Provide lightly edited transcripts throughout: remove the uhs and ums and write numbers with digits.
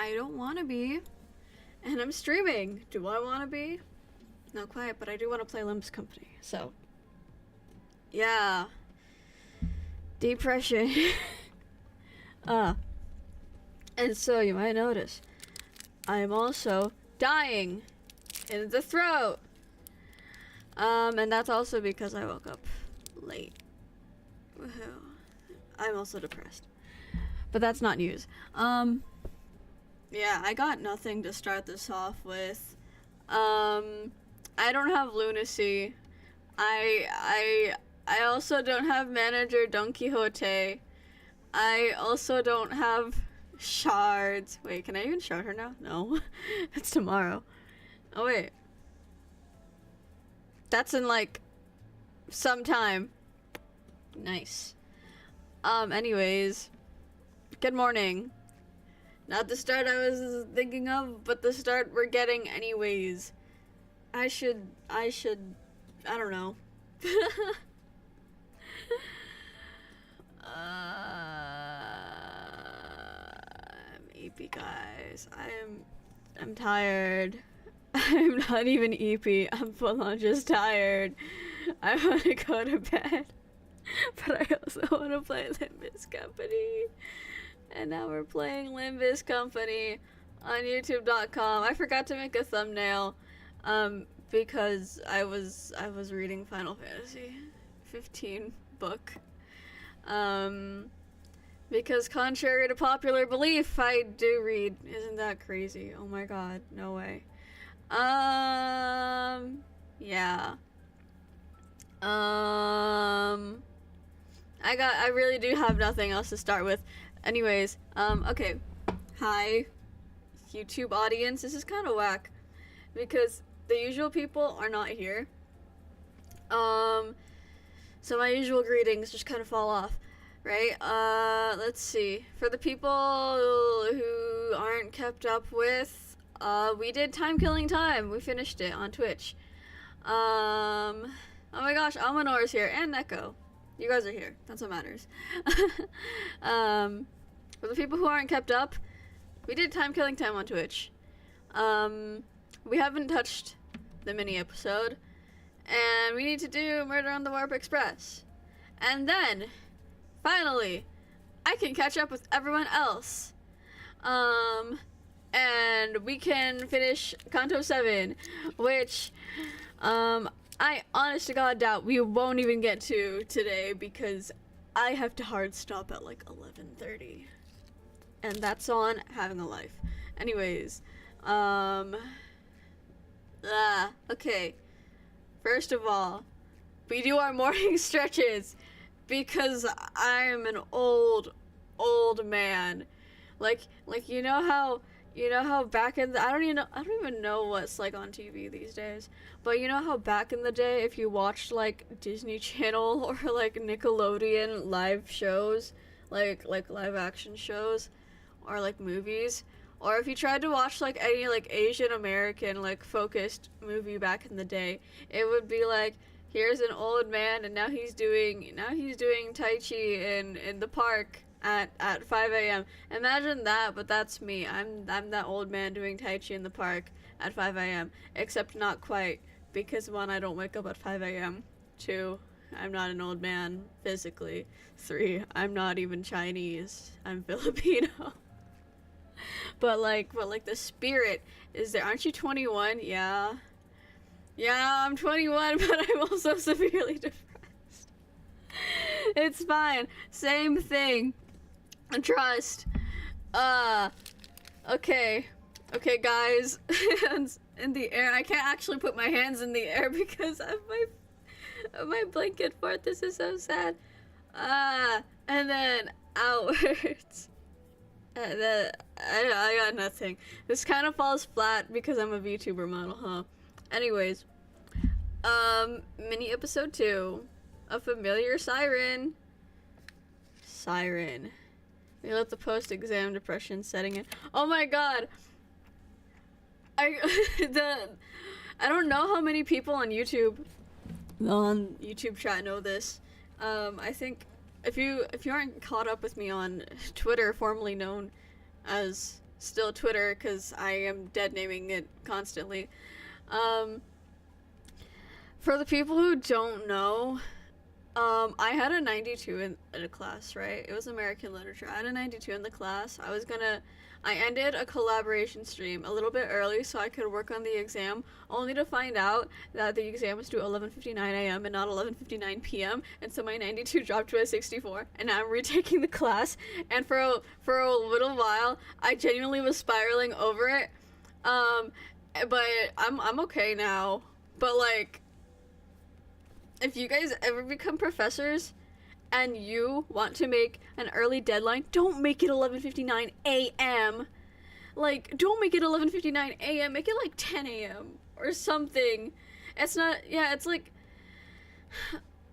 I don't want to be. And I'm streaming. Do I want to be? Not quite, but I do want to play Limbus Company. So, yeah. Depression. And so you might notice, I am also dying in the throat. And that's also because I woke up late. Woohoo. I'm also depressed. But that's not news. Yeah, I got nothing to start this off with. I don't have lunacy. I also don't have manager Don Quixote. I also don't have shards. Wait, can I even shard her now? No. It's tomorrow. Oh wait. That's in like some time. Nice. Anyways. Good morning. Not the start I was thinking of, but the start we're getting anyways. I should, I don't know. I'm EP, guys. I'm tired. I'm not even EP. I'm full on just tired. I want to go to bed. But I also want to play Limbus Company. And now we're playing Limbus Company on youtube.com. I forgot to make a thumbnail because I was reading Final Fantasy 15 book. Because contrary to popular belief, I do read. Isn't that crazy? Oh my god, no way. Yeah. I really do have nothing else to start with. Anyways, okay. Hi, YouTube audience. This is kind of whack because the usual people are not here. So my usual greetings just kind of fall off, right? Let's see. For the people who aren't kept up with, we did Time Killing Time. We finished it on Twitch. Oh my gosh, Almanor is here and Neko. You guys are here. That's what matters. For the people who aren't kept up, we did Time Killing Time on Twitch. We haven't touched the mini episode, and we need to do Murder on the Warp Express. And then, finally, I can catch up with everyone else. And we can finish Kanto 7, which, I honest to God doubt we won't even get to today because I have to hard stop at like 11:30. And that's on Having a Life. Anyways, okay. First of all, we do our morning stretches because I'm an old man. Like you know how back in the I don't even know what's like on TV these days. But you know how back in the day if you watched like Disney Channel or like Nickelodeon live shows, like live action shows or like movies, or if you tried to watch like any like Asian American like focused movie back in the day, it would be like, here's an old man and now he's doing Tai Chi in the park at 5 a.m. Imagine that, but that's me. I'm that old man doing Tai Chi in the park at 5 a.m. Except not quite, because 1, I don't wake up at 5 a.m. 2, I'm not an old man physically. 3, I'm not even Chinese. I'm Filipino. But like the spirit is there. Aren't you 21? Yeah, I'm 21, but I'm also severely depressed. It's fine. Same thing. Trust. Okay, guys. Hands in the air. I can't actually put my hands in the air because of my blanket fort. This is so sad. And then outwards. And then I got nothing. This kind of falls flat because I'm a VTuber model, huh? Anyways, mini episode 2, a familiar siren. We let the post-exam depression setting in. Oh my god! I don't know how many people on YouTube chat know this. I think if you aren't caught up with me on Twitter, formerly known as still Twitter, because I am dead naming it constantly. For the people who don't know, I had a 92 in a class, right? It was American literature. I had a 92 in the class. I ended a collaboration stream a little bit early so I could work on the exam, only to find out that the exam was due 11:59 a.m. and not 11:59 p.m. And so my 92 dropped to a 64, and now I'm retaking the class. And for a little while, I genuinely was spiraling over it. But I'm okay now. But like, if you guys ever become professors and you want to make an early deadline, don't make it 11:59 a.m. Like, don't make it 11:59 a.m. Make it like 10 a.m. or something. It's not, yeah, it's like,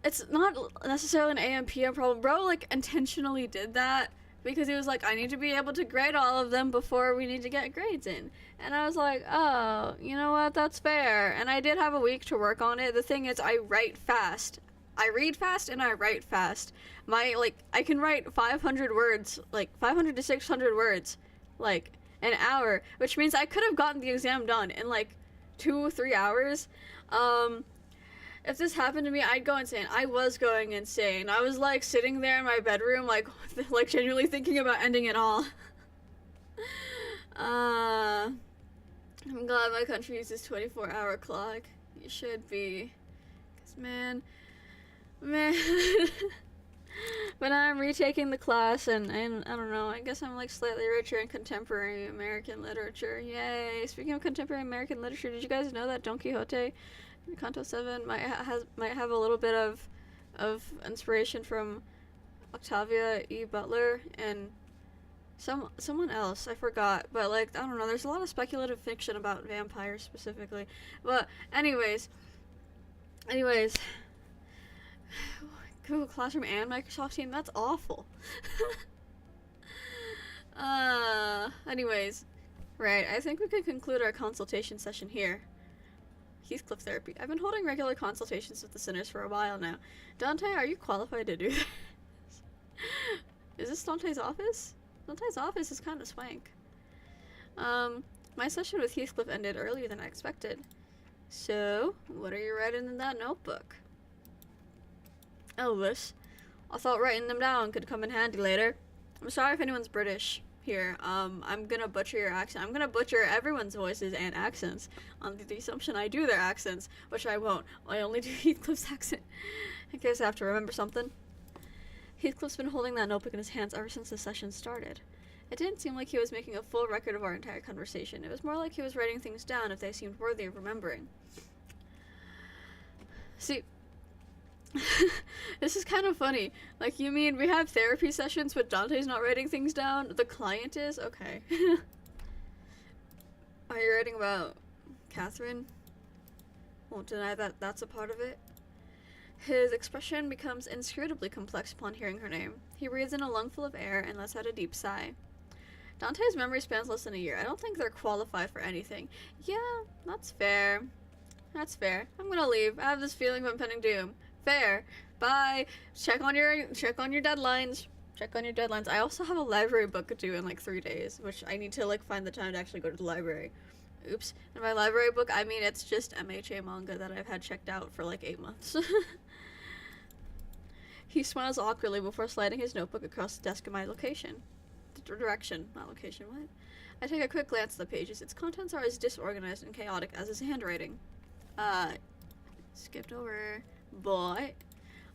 it's not necessarily an AM PM problem. Bro, like, intentionally did that because he was like, I need to be able to grade all of them before we need to get grades in. And I was like, oh, you know what, that's fair. And I did have a week to work on it. The thing is, I write fast. I read fast and I write fast. I can write 500 words, like 500 to 600 words, like an hour, which means I could have gotten the exam done in like 2 or 3 hours. If this happened to me, I'd go insane. I was going insane. I was like sitting there in my bedroom, like genuinely thinking about ending it all. I'm glad my country uses 24-hour clock. You should be. 'Cause man. But now I'm retaking the class, and I don't know, I guess I'm like slightly richer in contemporary American literature. Yay! Speaking of contemporary American literature, did you guys know that Don Quixote, Canto 7, might have a little bit of inspiration from Octavia E. Butler and someone else, I forgot, but like, I don't know, there's a lot of speculative fiction about vampires specifically. But anyways, Google Classroom and Microsoft Teams, that's awful. Anyways, right, I think we could conclude our consultation session here. Heathcliff therapy. I've been holding regular consultations with the sinners for a while now. Dante, are you qualified to do this? Is this Dante's office? Dante's office is kind of swank. My session with Heathcliff ended earlier than I expected. So, what are you writing in that notebook? Elvis. I thought writing them down could come in handy later. I'm sorry if anyone's British here. I'm gonna butcher your accent. I'm gonna butcher everyone's voices and accents on the assumption I do their accents, which I won't. I only do Heathcliff's accent. In case I have to remember something. Heathcliff's been holding that notebook in his hands ever since the session started. It didn't seem like he was making a full record of our entire conversation. It was more like he was writing things down if they seemed worthy of remembering. See, this is kind of funny. Like, you mean we have therapy sessions but Dante's not writing things down? The client is? Okay. Are you writing about Catherine? Won't deny that that's a part of it. His expression becomes inscrutably complex upon hearing her name. He breathes in a lungful of air and lets out a deep sigh. Dante's memory spans less than a year. I don't think they're qualified for anything. Yeah, that's fair. That's fair. I'm gonna leave. I have this feeling of impending doom. Fair. Bye. Check on your deadlines. Check on your deadlines. I also have a library book due in like 3 days, which I need to like find the time to actually go to the library. Oops. And my library book, I mean, it's just MHA manga that I've had checked out for like 8 months. He smiles awkwardly before sliding his notebook across the desk in my location. Direction, not location, what? I take a quick glance at the pages. Its contents are as disorganized and chaotic as his handwriting. Skipped over. But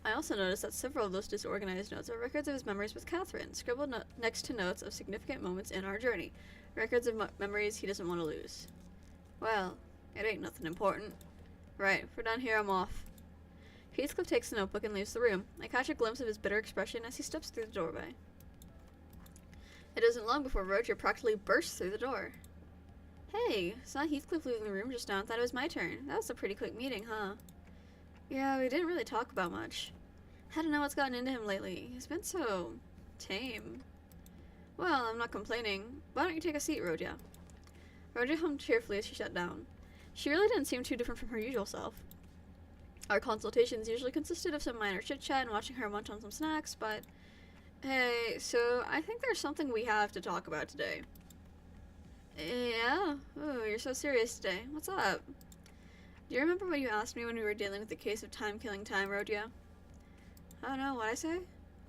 I also noticed that several of those disorganized notes are records of his memories with Catherine, scribbled next to notes of significant moments in our journey. Records of memories he doesn't want to lose. Well, it ain't nothing important. Right, if we're done here, I'm off. Heathcliff takes the notebook and leaves the room. I catch a glimpse of his bitter expression as he steps through the doorway. It isn't long before Roger practically bursts through the door. Hey, saw Heathcliff leaving the room just now and thought it was my turn. That was a pretty quick meeting, huh? Yeah, we didn't really talk about much. I don't know what's gotten into him lately. He's been so tame. Well, I'm not complaining. Why don't you take a seat, Roja? Roja hummed cheerfully as she sat down. She really didn't seem too different from her usual self. Our consultations usually consisted of some minor chit-chat and watching her munch on some snacks, but... Hey, so I think there's something we have to talk about today. Yeah? Ooh, you're so serious today. What's up? Do you remember what you asked me when we were dealing with the case of time-killing time, Rodia? I don't know, what'd I say?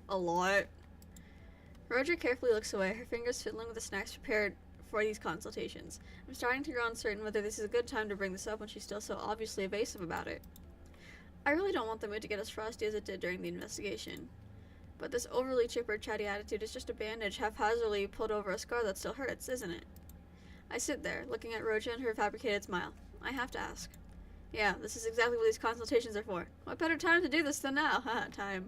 A lot. Rodia carefully looks away, her fingers fiddling with the snacks prepared for these consultations. I'm starting to grow uncertain whether this is a good time to bring this up when she's still so obviously evasive about it. I really don't want the mood to get as frosty as it did during the investigation. But this overly chipper, chatty attitude is just a bandage haphazardly pulled over a scar that still hurts, isn't it? I sit there, looking at Rodia and her fabricated smile. I have to ask. Yeah, this is exactly what these consultations are for. What better time to do this than now? Haha, time.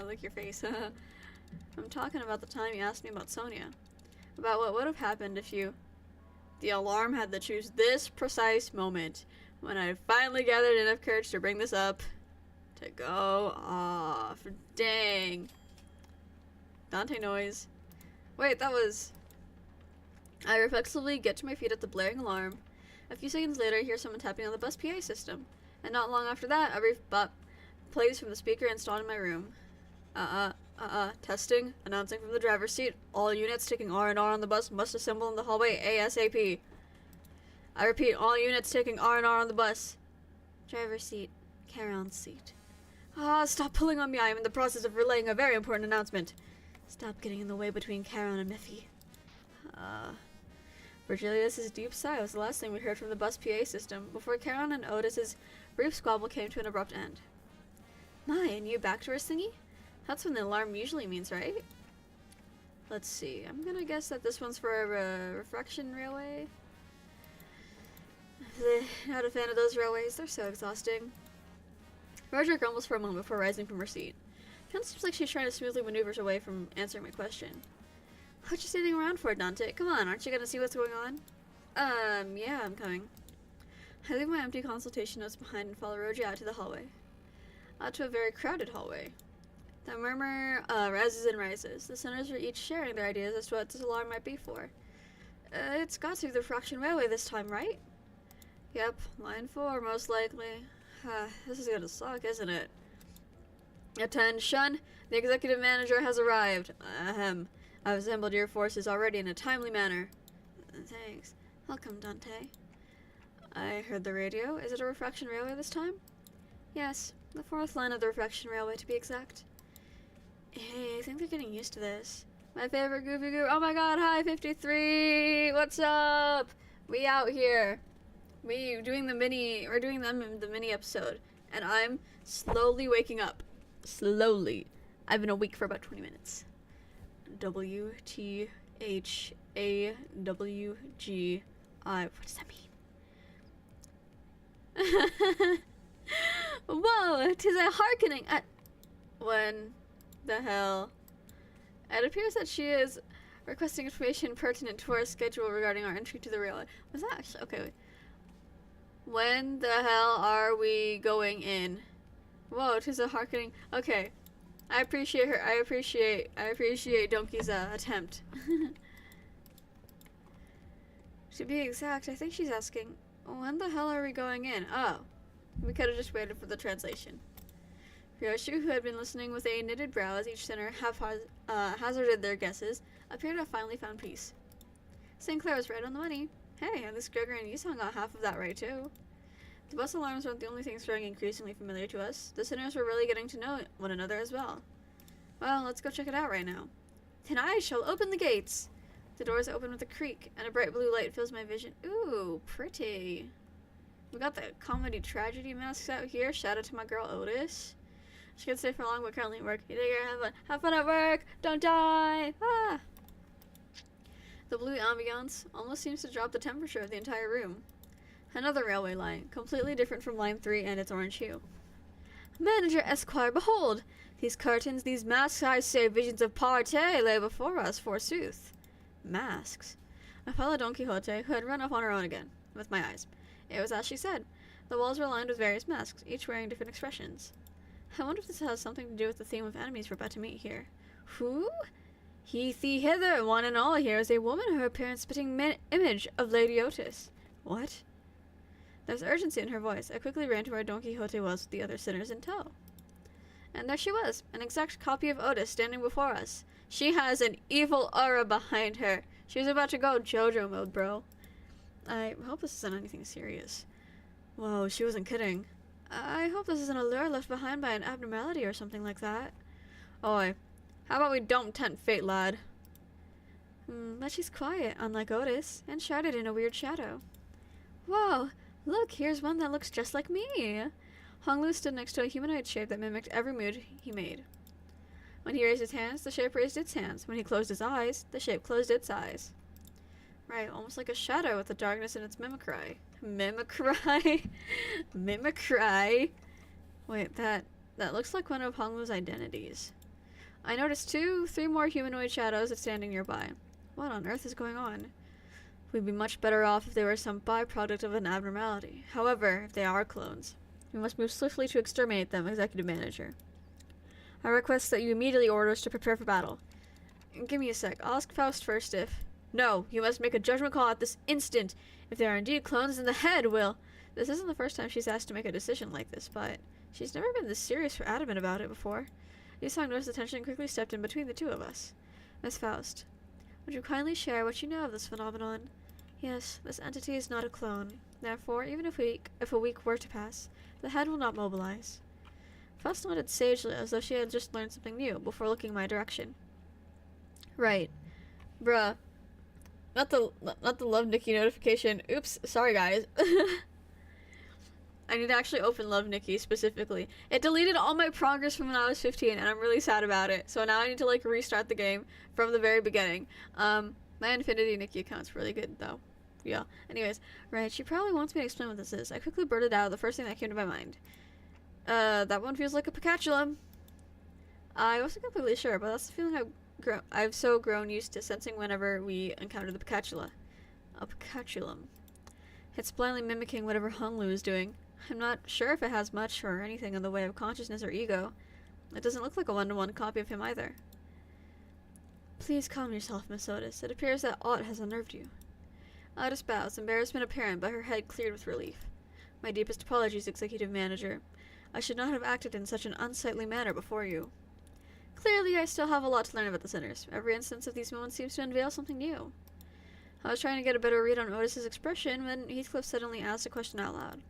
Lick your face. I'm talking about the time you asked me about Sonia. About what would have happened if you... The alarm had to choose this precise moment, when I finally gathered enough courage to bring this up. To go off. Dang. Dante noise. Wait, that was... I reflexively get to my feet at the blaring alarm. A few seconds later, I hear someone tapping on the bus PA system. And not long after that, a brief bop plays from the speaker installed in my room. Testing. Announcing from the driver's seat. All units taking R&R on the bus must assemble in the hallway ASAP. I repeat, all units taking R&R on the bus. Driver's seat. Charon's seat. Stop pulling on me. I am in the process of relaying a very important announcement. Stop getting in the way between Charon and Miffy. Virgilius' deep sigh was the last thing we heard from the bus PA system before Charon and Otis's brief squabble came to an abrupt end. My, and you back to our thingy? That's when the alarm usually means, right? Let's see. I'm gonna guess that this one's for a refraction railway. Not a fan of those railways. They're so exhausting. Roger grumbles for a moment before rising from her seat. Kinda seems like she's trying to smoothly maneuver away from answering my question. What you standing around for, Dante? Come on, aren't you gonna see what's going on? Yeah, I'm coming. I leave my empty consultation notes behind and follow Roji out to the hallway. Out to a very crowded hallway. The murmur rises and rises. The sinners are each sharing their ideas as to what this alarm might be for. It's got to be the fraction railway this time, right? Yep, line 4, most likely. This is gonna suck, isn't it? Attention! The executive manager has arrived. Ahem. I've assembled your forces already in a timely manner. Thanks. Welcome, Dante. I heard the radio. Is it a refraction railway this time? Yes, the 4th line of the refraction railway to be exact. Hey, I think they're getting used to this. My favorite Goofy Goo. Oh my god, hi 53! What's up? We out here. We're doing the mini episode. And I'm slowly waking up. Slowly. I've been awake for about 20 minutes. WTHAWGI. What does that mean? Whoa, 'tis a hearkening at... When the hell? It appears that she is requesting information pertinent to our schedule regarding our entry to the railway. Was that actually... Okay, wait. When the hell are we going in? Whoa, 'tis a hearkening... Okay. I appreciate her. I appreciate Donkey's attempt. To be exact, I think she's asking, when the hell are we going in? Oh, we could have just waited for the translation. Ryoshu, who had been listening with a knitted brow as each sinner hazarded their guesses, appeared to have finally found peace. St. Clair was right on the money. Hey, at least Gregory and Yusong got half of that right too. The bus alarms weren't the only things growing increasingly familiar to us. The sinners were really getting to know one another as well. Well, let's go check it out right now. Then I shall open the gates. The doors open with a creak, and a bright blue light fills my vision. Ooh, pretty. We got the comedy tragedy masks out here. Shout out to my girl Otis. She can't stay for long, but currently at work. You take care, have fun. Have fun at work. Don't die. Ah. The blue ambiance almost seems to drop the temperature of the entire room. Another railway line, completely different from line 3 and its orange hue. Manager Esquire, behold! These curtains, these masks, I say, visions of party lay before us, forsooth. Masks. I followed Don Quixote, who had run off on her own again, with my eyes. It was as she said. The walls were lined with various masks, each wearing different expressions. I wonder if this has something to do with the theme of enemies we're about to meet here. Who? He, thee, hither, one and all here is a woman, her appearance spitting image of Lady Otis. What? There was urgency in her voice. I quickly ran to where Don Quixote was with the other sinners in tow. And there she was, an exact copy of Otis standing before us. She has an evil aura behind her. She was about to go JoJo mode, bro. I hope this isn't anything serious. Whoa, she wasn't kidding. I hope this isn't a lure left behind by an abnormality or something like that. Oi, how about we don't tempt fate, lad? But she's quiet, unlike Otis, and shrouded in a weird shadow. Whoa, look, here's one that looks just like me. Honglu stood next to a humanoid shape that mimicked every mood he made. When he raised his hands, the shape raised its hands. When he closed his eyes, the shape closed its eyes. Right, almost like a shadow with the darkness in its mimicry. Mimicry? Mimicry? Wait, that looks like one of Honglu's identities. I noticed 3 more humanoid shadows standing nearby. What on earth is going on? We'd be much better off if they were some byproduct of an abnormality. However, if they are clones, we must move swiftly to exterminate them, Executive Manager. I request that you immediately order us to prepare for battle. Give me a sec. I'll ask Faust first if... No, you must make a judgment call at this instant. If they are indeed clones, then the head will... This isn't the first time she's asked to make a decision like this, but she's never been this serious or adamant about it before. Yusong noticed the tension and quickly stepped in between the two of us. Miss Faust, would you kindly share what you know of this phenomenon? Yes, this entity is not a clone. Therefore, even if a week were to pass, the head will not mobilize. Faust nodded sagely, as though she had just learned something new, before looking my direction. Right. Bruh. Not the Love Nikki notification. Oops, sorry guys. I need to actually open Love Nikki specifically. It deleted all my progress from when I was 15, and I'm really sad about it. So now I need to like restart the game from the very beginning. My Infinity Nikki account's really good though. Yeah. Anyways, right, she probably wants me to explain what this is. I quickly blurted out the first thing that came to my mind. That one feels like a picatulum. I wasn't completely sure, but that's the feeling I've so grown used to sensing whenever we encounter the picatula. A picatulum. It's blindly mimicking whatever Honglu is doing. I'm not sure if it has much or anything in the way of consciousness or ego. It doesn't look like a one-to-one copy of him either. Please calm yourself, Miss Otis. It appears that aught has unnerved you. Otis bows, embarrassment apparent, but her head cleared with relief. My deepest apologies, Executive Manager. I should not have acted in such an unsightly manner before you. Clearly, I still have a lot to learn about the Sinners. Every instance of these moments seems to unveil something new. I was trying to get a better read on Otis's expression when Heathcliff suddenly asked a question out loud.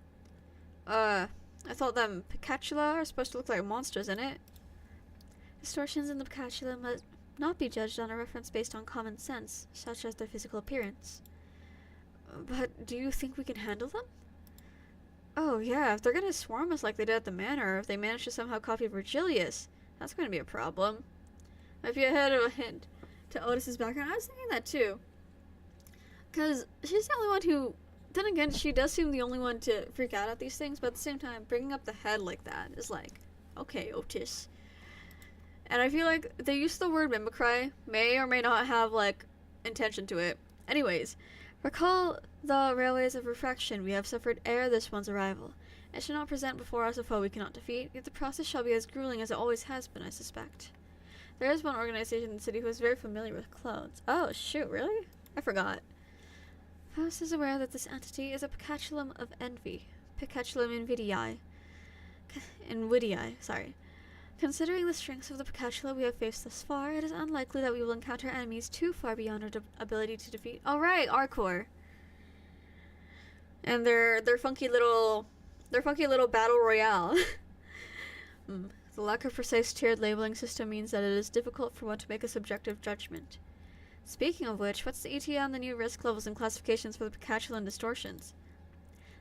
I thought them picatula are supposed to look like monsters, innit? Distortions in the picatula must not be judged on a reference based on common sense, such as their physical appearance. But do you think we can handle them? Oh yeah, if they're gonna swarm us like they did at the manor, or if they manage to somehow copy Virgilius, that's gonna be a problem. Might be ahead of a hint to Otis's background. I was thinking that too. Because she's the only one who... Then again, she does seem the only one to freak out at these things, but at the same time, bringing up the head like that is like, okay, Otis. And I feel like the use of the word mimicry may or may not have, like, intention to it. Anyways, recall the railways of refraction we have suffered ere this one's arrival. It shall not present before us a foe we cannot defeat, yet the process shall be as grueling as it always has been, I suspect. There is one organization in the city who is very familiar with clones. Oh, shoot, really? I forgot. Faust is aware that this entity is a picatulum of envy. Picatulum invidii, sorry. Considering the strengths of the picatula we have faced thus far, it is unlikely that we will encounter enemies too far beyond our ability to defeat. Alright, Arcor. And their funky little battle royale. The lack of precise tiered labeling system means that it is difficult for one to make a subjective judgment. Speaking of which, what's the ETA on the new risk levels and classifications for the picatulan distortions?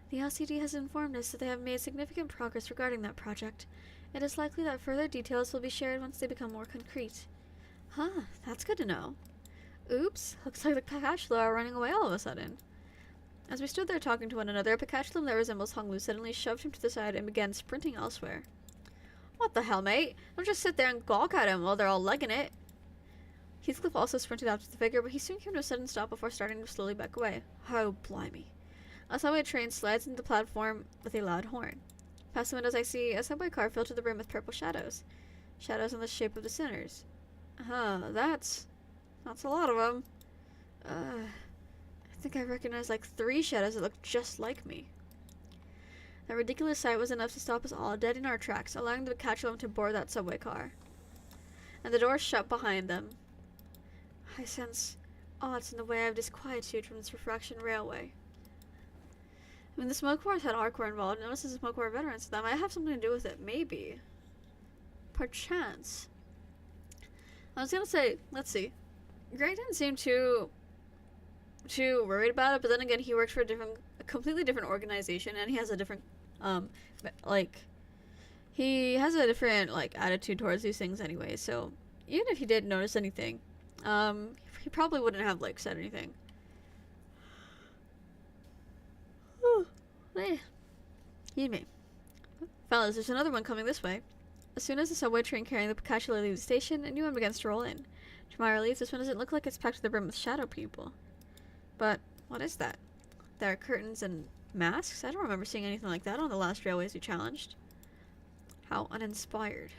The LCD has informed us that they have made significant progress regarding that project. It is likely that further details will be shared once they become more concrete. Huh, that's good to know. Oops, looks like the picatula are running away all of a sudden. As we stood there talking to one another, a picatulum that resembles Honglu suddenly shoved him to the side and began sprinting elsewhere. What the hell, mate? Don't just sit there and gawk at him while they're all legging it. Heathcliff also sprinted after the figure, but he soon came to a sudden stop before starting to slowly back away. Oh, blimey. A subway train slides into the platform with a loud horn. Past the windows I see a subway car filled to the brim with purple shadows. Shadows in the shape of the Sinners. That's a lot of them. I think I recognize like 3 shadows that look just like me. That ridiculous sight was enough to stop us all dead in our tracks, allowing the picatulum to board that subway car. And the door shut behind them. I sense odds in the way of disquietude from this refraction railway. I mean, the smoke wars had hardcore involved. Notice the smoke war veterans. That might have something to do with it. Maybe. Perchance. I was gonna say, let's see. Greg didn't seem too worried about it, but then again, he works for a completely different organization, and he has a different, he has a different, attitude towards these things anyway, so even if he did notice anything, he probably wouldn't have, said anything. Excuse me. Fellas, there's another one coming this way. As soon as the subway train carrying the Picatula leaves the station, a new one begins to roll in. To my relief, this one doesn't look like it's packed to the brim with shadow people. But what is that? There are curtains and masks? I don't remember seeing anything like that on the last railways we challenged. How uninspired.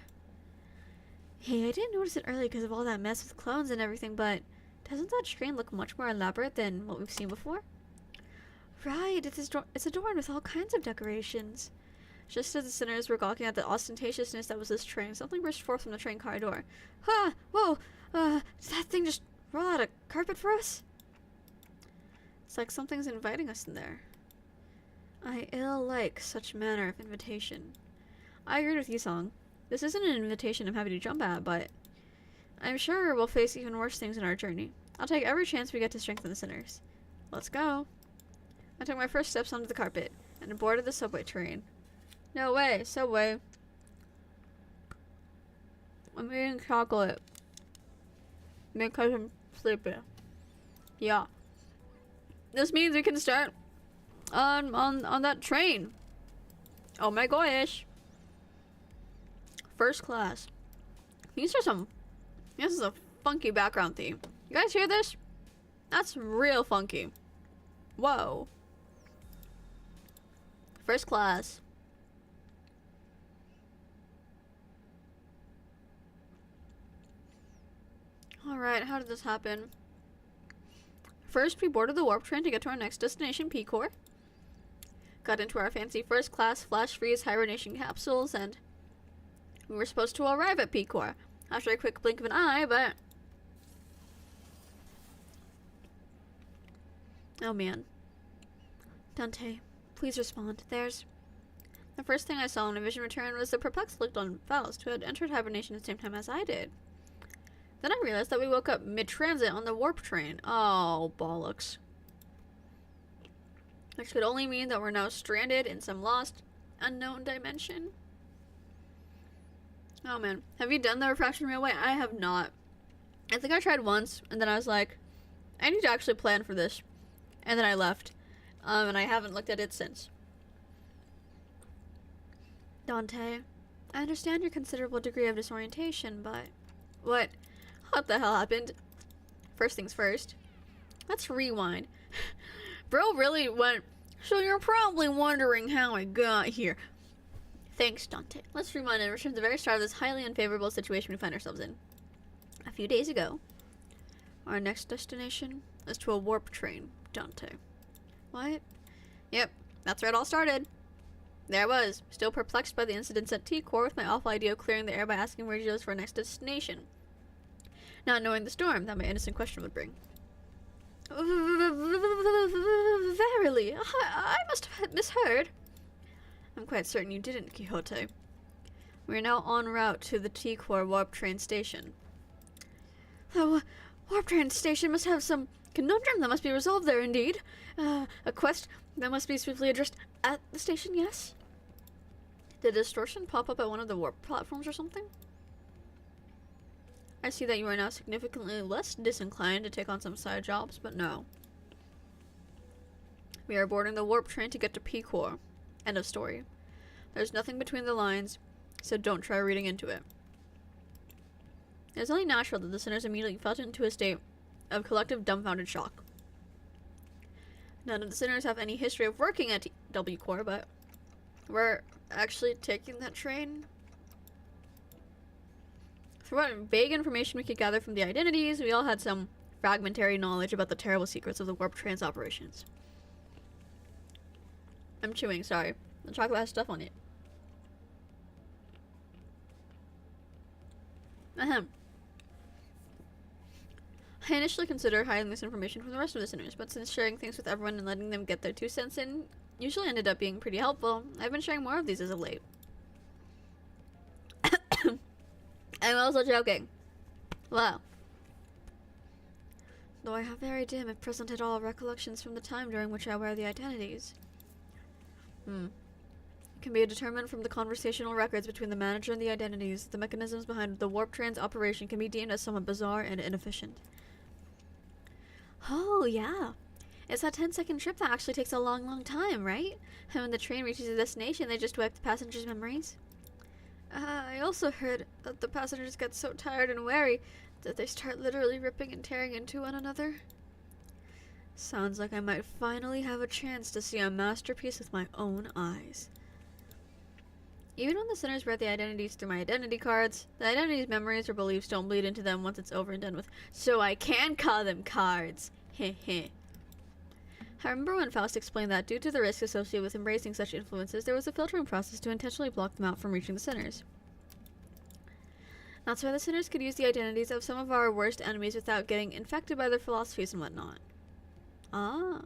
Hey, I didn't notice it early because of all that mess with clones and everything, but doesn't that train look much more elaborate than what we've seen before? Right, it's adorned with all kinds of decorations. Just as the sinners were gawking at the ostentatiousness that was this train, something burst forth from the train corridor. Ha! Whoa! Did that thing just roll out a carpet for us? It's like something's inviting us in there. I ill like such manner of invitation. I agree with you, Song. This isn't an invitation I'm happy to jump at, but I'm sure we'll face even worse things in our journey. I'll take every chance we get to strengthen the sinners. Let's go. I took my first steps onto the carpet and boarded the subway train. No way, subway. I'm eating chocolate because I'm sleepy. Yeah. This means we can start on that train. Oh my gosh. First class. This is a funky background theme. You guys hear this? That's real funky. Whoa. First class. Alright, how did this happen? First, we boarded the warp train to get to our next destination, P-Core. Got into our fancy first class flash freeze hibernation capsules, and we were supposed to arrive at P-Core after a quick blink of an eye, but... Oh man. Dante, please respond. The first thing I saw when a vision returned was the perplexed look on Faust, who had entered hibernation at the same time as I did. Then I realized that we woke up mid-transit on the warp train. Oh, bollocks. Which could only mean that we're now stranded in some lost, unknown dimension. Oh man. Have you done the refraction railway? I have not. I think I tried once, and then I was like, I need to actually plan for this. And then I left. And I haven't looked at it since. Dante, I understand your considerable degree of disorientation, but... What the hell happened? First things first. Let's rewind. Bro really went, so you're probably wondering how I got here. Thanks, Dante. Let's rewind and return to the very start of this highly unfavorable situation we find ourselves in. A few days ago, our next destination is to a warp train, Dante. What? Yep, that's where it all started. There I was, still perplexed by the incidents at T-Core with my awful idea of clearing the air by asking radios for our next destination. Not knowing the storm that my innocent question would bring. Verily, I must have misheard. I'm quite certain you didn't, Quixote. We are now en route to the T-Core warp train station. The warp train station must have some conundrum that must be resolved there, indeed. A quest that must be swiftly addressed at the station, yes? Did distortion pop up at one of the warp platforms or something? I see that you are now significantly less disinclined to take on some side jobs, but no. We are boarding the warp train to get to P-Core. End of story. There's nothing between the lines, so don't try reading into it. It is only natural that the sinners immediately fell into a state of collective dumbfounded shock. None of the sinners have any history of working at W Core, but we're actually taking that train. Through what vague information we could gather from the identities, we all had some fragmentary knowledge about the terrible secrets of the warp train's operations. I'm chewing, sorry. The chocolate has stuff on it. Ahem. I initially considered hiding this information from the rest of the sinners, but since sharing things with everyone and letting them get their 2 cents in usually ended up being pretty helpful, I've been sharing more of these as of late. I'm also joking. Wow. Though I have very dim, if present at all, recollections from the time during which I wear the identities. It can be determined from the conversational records between the manager and the identities. The mechanisms behind the warp train's operation can be deemed as somewhat bizarre and inefficient. Oh, yeah. It's that 10-second trip that actually takes a long, long time, right? And when the train reaches the destination, they just wipe the passengers' memories. I also heard that the passengers get so tired and weary that they start literally ripping and tearing into one another. Sounds like I might finally have a chance to see a masterpiece with my own eyes. Even when the sinners read the identities through my identity cards, the identities' memories or beliefs don't bleed into them once it's over and done with, so I can call them cards. Heh heh. I remember when Faust explained that due to the risk associated with embracing such influences, there was a filtering process to intentionally block them out from reaching the sinners. That's why the sinners could use the identities of some of our worst enemies without getting infected by their philosophies and whatnot. Ah.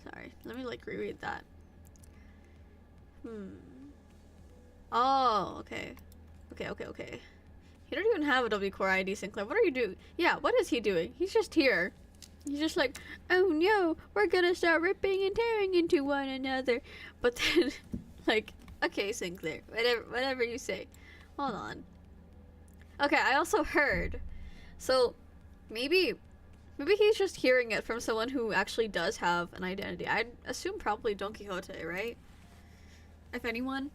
Sorry, let me reread that. Oh, okay. Okay. You don't even have a W Core ID, Sinclair. What are you doing? Yeah, what is he doing? He's just here. He's just like, oh no, we're gonna start ripping and tearing into one another. But then, okay, Sinclair, whatever you say. Hold on. Okay, I also heard. So, maybe he's just hearing it from someone who actually does have an identity. I'd assume probably Don Quixote, right? If anyone.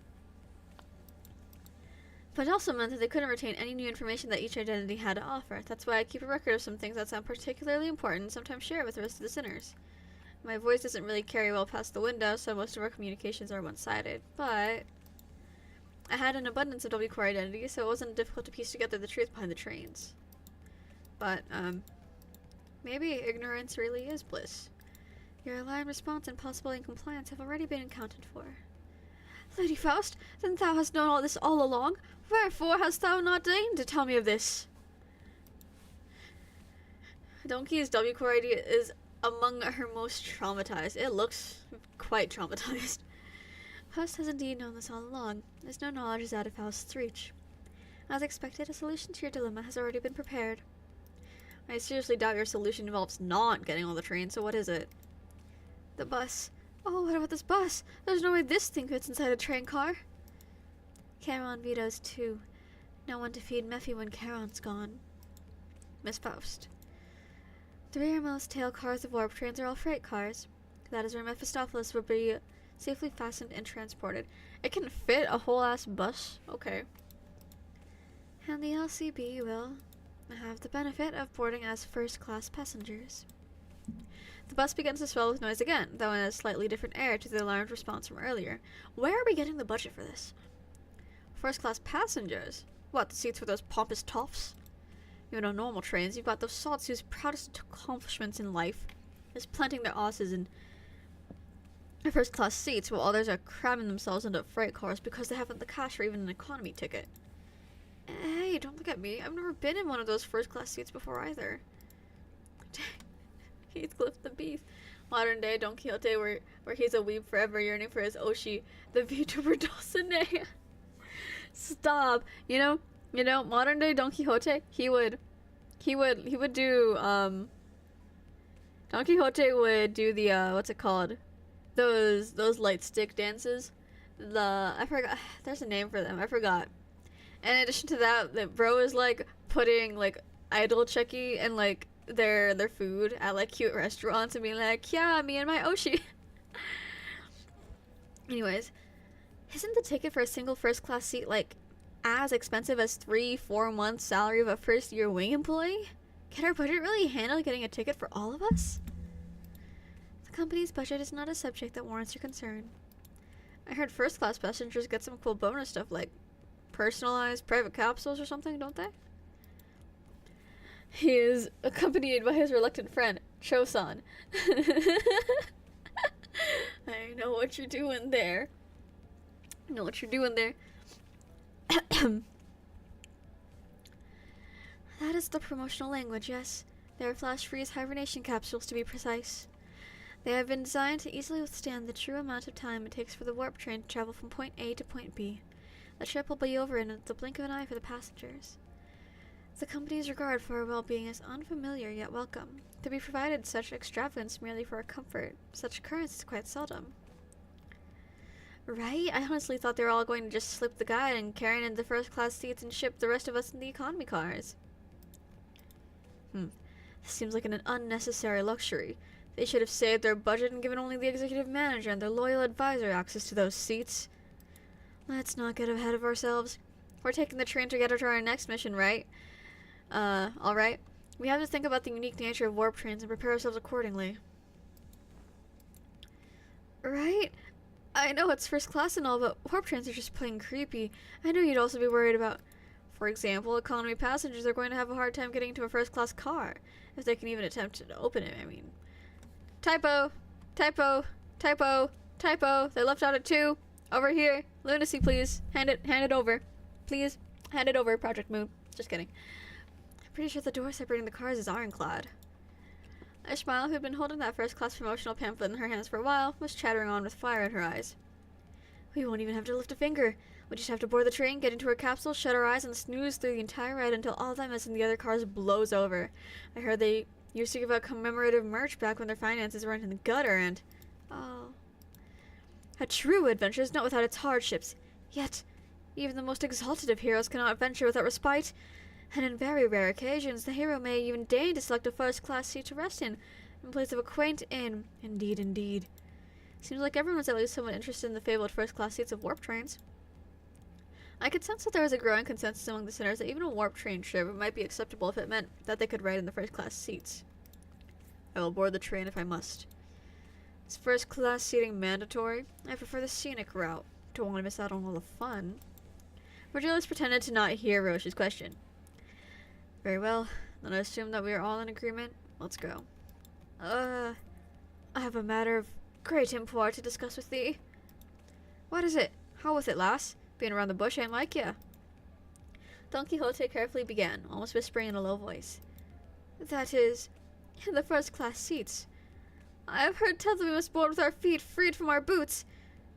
But it also meant that they couldn't retain any new information that each identity had to offer. That's why I keep a record of some things that sound particularly important and sometimes share it with the rest of the sinners. My voice doesn't really carry well past the window, so most of our communications are one-sided. But I had an abundance of W Core identities, so it wasn't difficult to piece together the truth behind the trains. But, maybe ignorance really is bliss. Your alarm response and possible incompliance have already been accounted for. Lady Faust, then thou hast known all this all along. Wherefore hast thou not deigned to tell me of this? Donkey's W Core ID is among her most traumatized. It looks quite traumatized. Faust has indeed known this all along, as no knowledge is out of Faust's reach. As expected, a solution to your dilemma has already been prepared. I seriously doubt your solution involves not getting on the train, so what is it? The bus. Oh, what about this bus? There's no way this thing fits inside a train car. Charon vetoes too. No one to feed Mephi when Charon's gone. Miss Faust. The rearmost tail cars of warp trains are all freight cars. That is where Mephistopheles would be safely fastened and transported. It can fit a whole ass bus? Okay. And the LCB will have the benefit of boarding as first-class passengers. The bus begins to swell with noise again, though in a slightly different air to the alarmed response from earlier. Where are we getting the budget for this? First-class passengers? What, the seats for those pompous toffs? Even on normal trains, you've got those sots whose proudest accomplishments in life is planting their asses in first-class seats, while others are cramming themselves into freight cars because they haven't the cash for even an economy ticket. Hey, don't look at me. I've never been in one of those first-class seats before either. Heathcliff the Beef. Modern day Don Quixote where he's a weeb forever yearning for his Oshi, the VTuber Dulcinea. Stop. You know, modern day Don Quixote, he would do, Don Quixote would do the, what's it called? Those light stick dances. I forgot, there's a name for them, I forgot. And in addition to that, the bro is, putting, idol Chucky and, their food at cute restaurants and being like, yeah, me and my Oshi. Anyways, isn't the ticket for a single first class seat as expensive as 3-4 months salary of a first year wing employee? Can our budget really handle getting a ticket for all of us? The company's budget is not a subject that warrants your concern. I heard first class passengers get some cool bonus stuff like personalized private capsules or something, don't they? He is accompanied by his reluctant friend, Chosan. I know what you're doing there. That is the promotional language, yes. They are flash-freeze hibernation capsules, to be precise. They have been designed to easily withstand the true amount of time it takes for the warp train to travel from point A to point B. The trip will be over in the blink of an eye for the passengers. The company's regard for our well-being is unfamiliar yet welcome. To be provided such extravagance merely for our comfort, such occurrence is quite seldom. Right? I honestly thought they were all going to just slip the guide and carry in the first-class seats and ship the rest of us in the economy cars. This seems like an unnecessary luxury. They should have saved their budget and given only the executive manager and their loyal advisor access to those seats. Let's not get ahead of ourselves. We're taking the train to get her to our next mission, right? Alright. We have to think about the unique nature of warp trains and prepare ourselves accordingly. Right? I know it's first class and all, but warp trains are just plain creepy. I know you'd also be worried about, for example, economy passengers are going to have a hard time getting into a first class car, if they can even attempt to open it, I mean. Typo! Typo! Typo! Typo! They left out a 2! Over here! Lunacy, please! Hand it over. Please, hand it over, Project Moon. Just kidding. I'm pretty sure the door separating the cars is ironclad. Ishmael, who'd been holding that first-class promotional pamphlet in her hands for a while, was chattering on with fire in her eyes. We won't even have to lift a finger. We just have to board the train, get into our capsule, shut our eyes, and snooze through the entire ride until all that mess in the other cars blows over. I heard they used to give out commemorative merch back when their finances went in the gutter, and... Oh. A true adventure is not without its hardships. Yet, even the most exalted of heroes cannot venture without respite. And in very rare occasions, the hero may even deign to select a first-class seat to rest in place of a quaint inn. Indeed, indeed. Seems like everyone's at least somewhat interested in the fabled first-class seats of warp trains. I could sense that there was a growing consensus among the sinners that even a warp train trip might be acceptable if it meant that they could ride in the first-class seats. I will board the train if I must. Is first-class seating mandatory? I prefer the scenic route. Don't want to miss out on all the fun. Virgilius pretended to not hear Roche's question. Very well, then I assume that we are all in agreement. Let's go. I have a matter of great import to discuss with thee. What is it? How with it, lass? Being around the bush ain't like ya. Don Quixote carefully began, almost whispering in a low voice. That is, in the first-class seats. I have heard tell that we must board with our feet freed from our boots.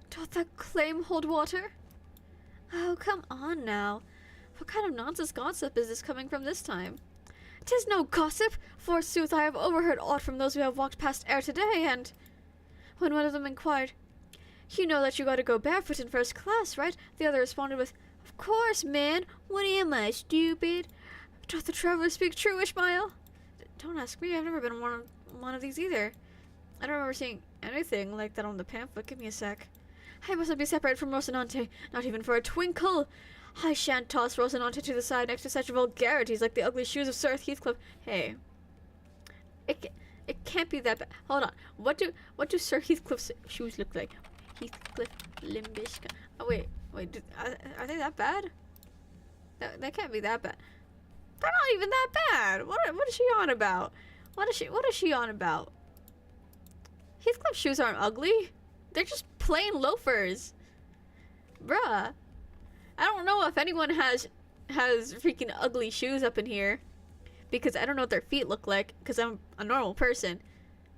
Doth that claim hold water? Oh, come on now. What kind of nonsense gossip is this coming from this time? 'Tis no gossip. Forsooth, I have overheard aught from those who have walked past ere today, and... When one of them inquired, You know that you gotta go barefoot in first class, right? The other responded with, Of course, man. What am I, stupid? Doth the traveler speak true, Ishmael? Don't ask me. I've never been on one of these either. I don't remember seeing anything like that on the pamphlet. Give me a sec. I mustn't be separated from Rocinante, not even for a twinkle. I shan't toss Rocinante to the side next to such vulgarities like the ugly shoes of Sir Heathcliff. Hey, it can't be that bad. Hold on. What do Sir Heathcliff's shoes look like? Heathcliff, Limbus. Oh wait. Are they that bad? That can't be that bad. They're not even that bad. What is she on about? What is she on about? Heathcliff shoes aren't ugly. They're just plain loafers. Bruh. I don't know if anyone has freaking ugly shoes up in here, because I don't know what their feet look like, because I'm a normal person.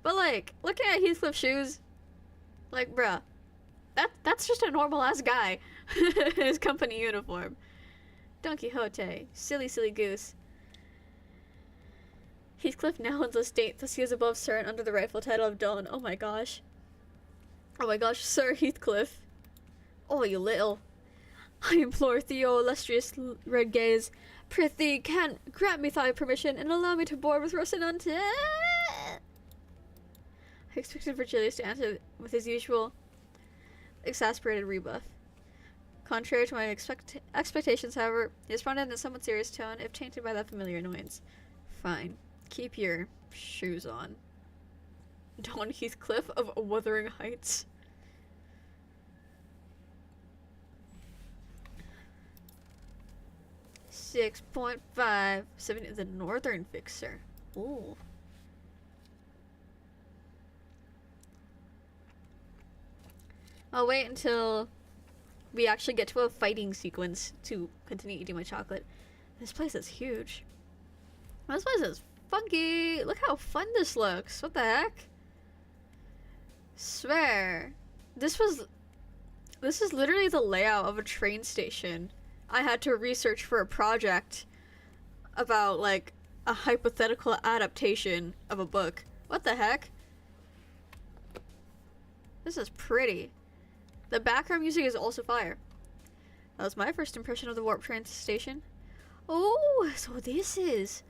But like, looking at Heathcliff's shoes, like, bruh, that's just a normal ass guy in his company uniform. Don Quixote, silly goose. Heathcliff now holds a state, thus he is above Sir and under the rightful title of Don. Oh my gosh, Sir Heathcliff. Oh, you little. I implore thee, O illustrious red gaze, prithee, grant me thy permission and allow me to board with Rocinante. I expected Virgilius to answer with his usual exasperated rebuff. Contrary to my expectations, however, he responded in a somewhat serious tone, if tainted by that familiar annoyance. Fine. Keep your shoes on. Don Heathcliff of Wuthering Heights. .5 the Northern Fixer. Ooh. I'll wait until we actually get to a fighting sequence to continue eating my chocolate. This place is huge. This place is funky. Look how fun this looks. What the heck? Swear. This is literally the layout of a train station. I had to research for a project about, like, a hypothetical adaptation of a book. What the heck? This is pretty. The background music is also fire. That was my first impression of the warp train station. Oh, so this is...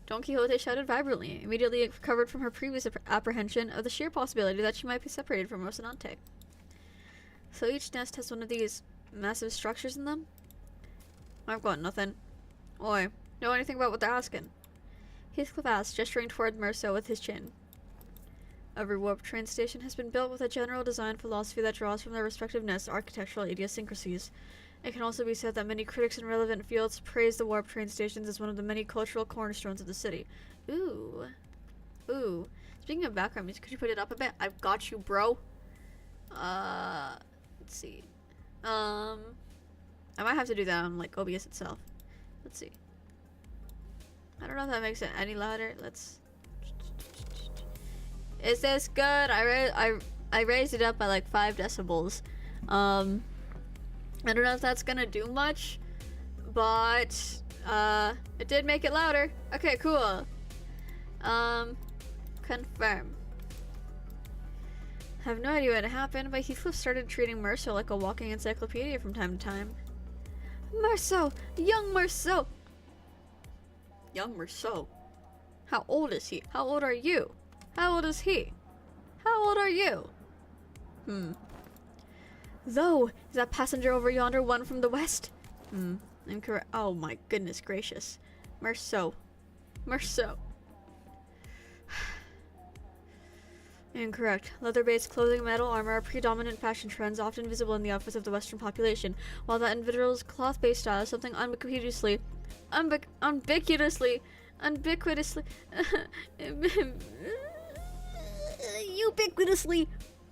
Don Quixote shouted vibrantly, immediately recovered from her previous apprehension of the sheer possibility that she might be separated from Rocinante. So each nest has one of these massive structures in them? I've got nothing. Oi, know anything about what they're asking? Heathcliff asked, gesturing toward Merceau with his chin. Every warp train station has been built with a general design philosophy that draws from their respective nest architectural idiosyncrasies. It can also be said that many critics in relevant fields praise the warp train stations as one of the many cultural cornerstones of the city. Ooh. Ooh. Speaking of background music, could you put it up a bit? I've got you, bro. Let's see. I might have to do that on, like, OBS itself. Let's see. I don't know if that makes it any louder. Let's... Is this good? I raised it up by, like, 5 decibels. I don't know if that's gonna do much, but it did make it louder. Okay, cool. Confirm. I have no idea what happened, but Heathcliff started treating Merceau like a walking encyclopedia from time to time. Merceau! Young Merceau! Young Merceau? How old is he? How old are you? How old is he? How old are you? Though, is that passenger over yonder one from the west? Incorrect. Oh my goodness gracious. Merceau. Merceau. Incorrect. Leather-based clothing, metal armor are predominant fashion trends often visible in the outfits of the Western population, while the individual's cloth-based style is something ubiquitously ubiquitously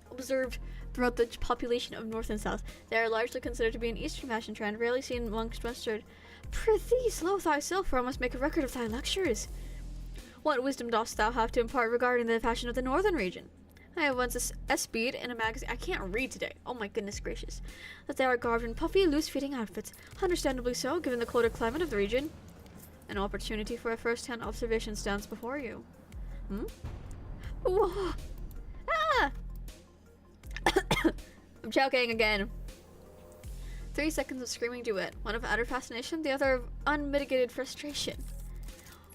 observed throughout the population of North and South. They are largely considered to be an Eastern fashion trend, rarely seen amongst Western. Prithee, slow thyself, for I must make a record of thy lectures. What wisdom dost thou have to impart regarding the fashion of the Northern region? I have once espied in a magazine. I can't read today. Oh my goodness gracious. That they are garbed in puffy, loose-fitting outfits. Understandably so, given the colder climate of the region. An opportunity for a first-hand observation stands before you. Whoa! Ah! I'm choking again. 3 seconds of screaming duet. One of utter fascination, the other of unmitigated frustration.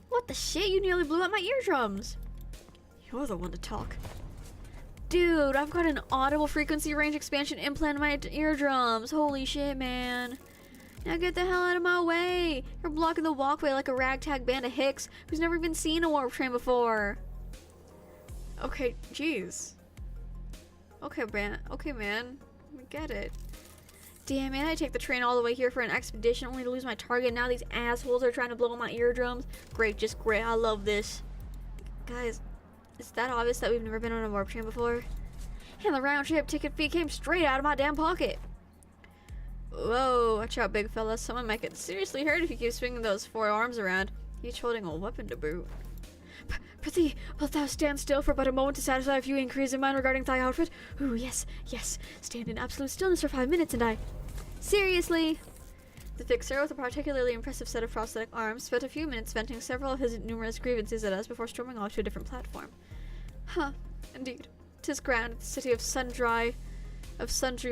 What the shit? You nearly blew out my eardrums. You're the one to talk. Dude, I've got an audible frequency range expansion implant in my eardrums. Holy shit, man. Now get the hell out of my way. You're blocking the walkway like a ragtag band of hicks who's never even seen a warp train before. Okay, jeez. Okay, man. Okay, man. I get it. Damn, man, I take the train all the way here for an expedition only to lose my target. Now these assholes are trying to blow my eardrums. Great, just great. I love this. Guys, is that obvious that we've never been on a warp train before? And the round trip ticket fee came straight out of my damn pocket. Whoa, watch out, big fella. Someone might get seriously hurt if you keep swinging those 4 arms around. Each holding a weapon to boot. Prithee, wilt thou stand still for but a moment to satisfy a few inquiries of mine regarding thy outfit? Ooh, yes, yes. Stand in absolute stillness for 5 minutes and I... Seriously? The fixer, with a particularly impressive set of prosthetic arms, spent a few minutes venting several of his numerous grievances at us before storming off to a different platform. Huh, indeed. 'Tis grand, the city of sundry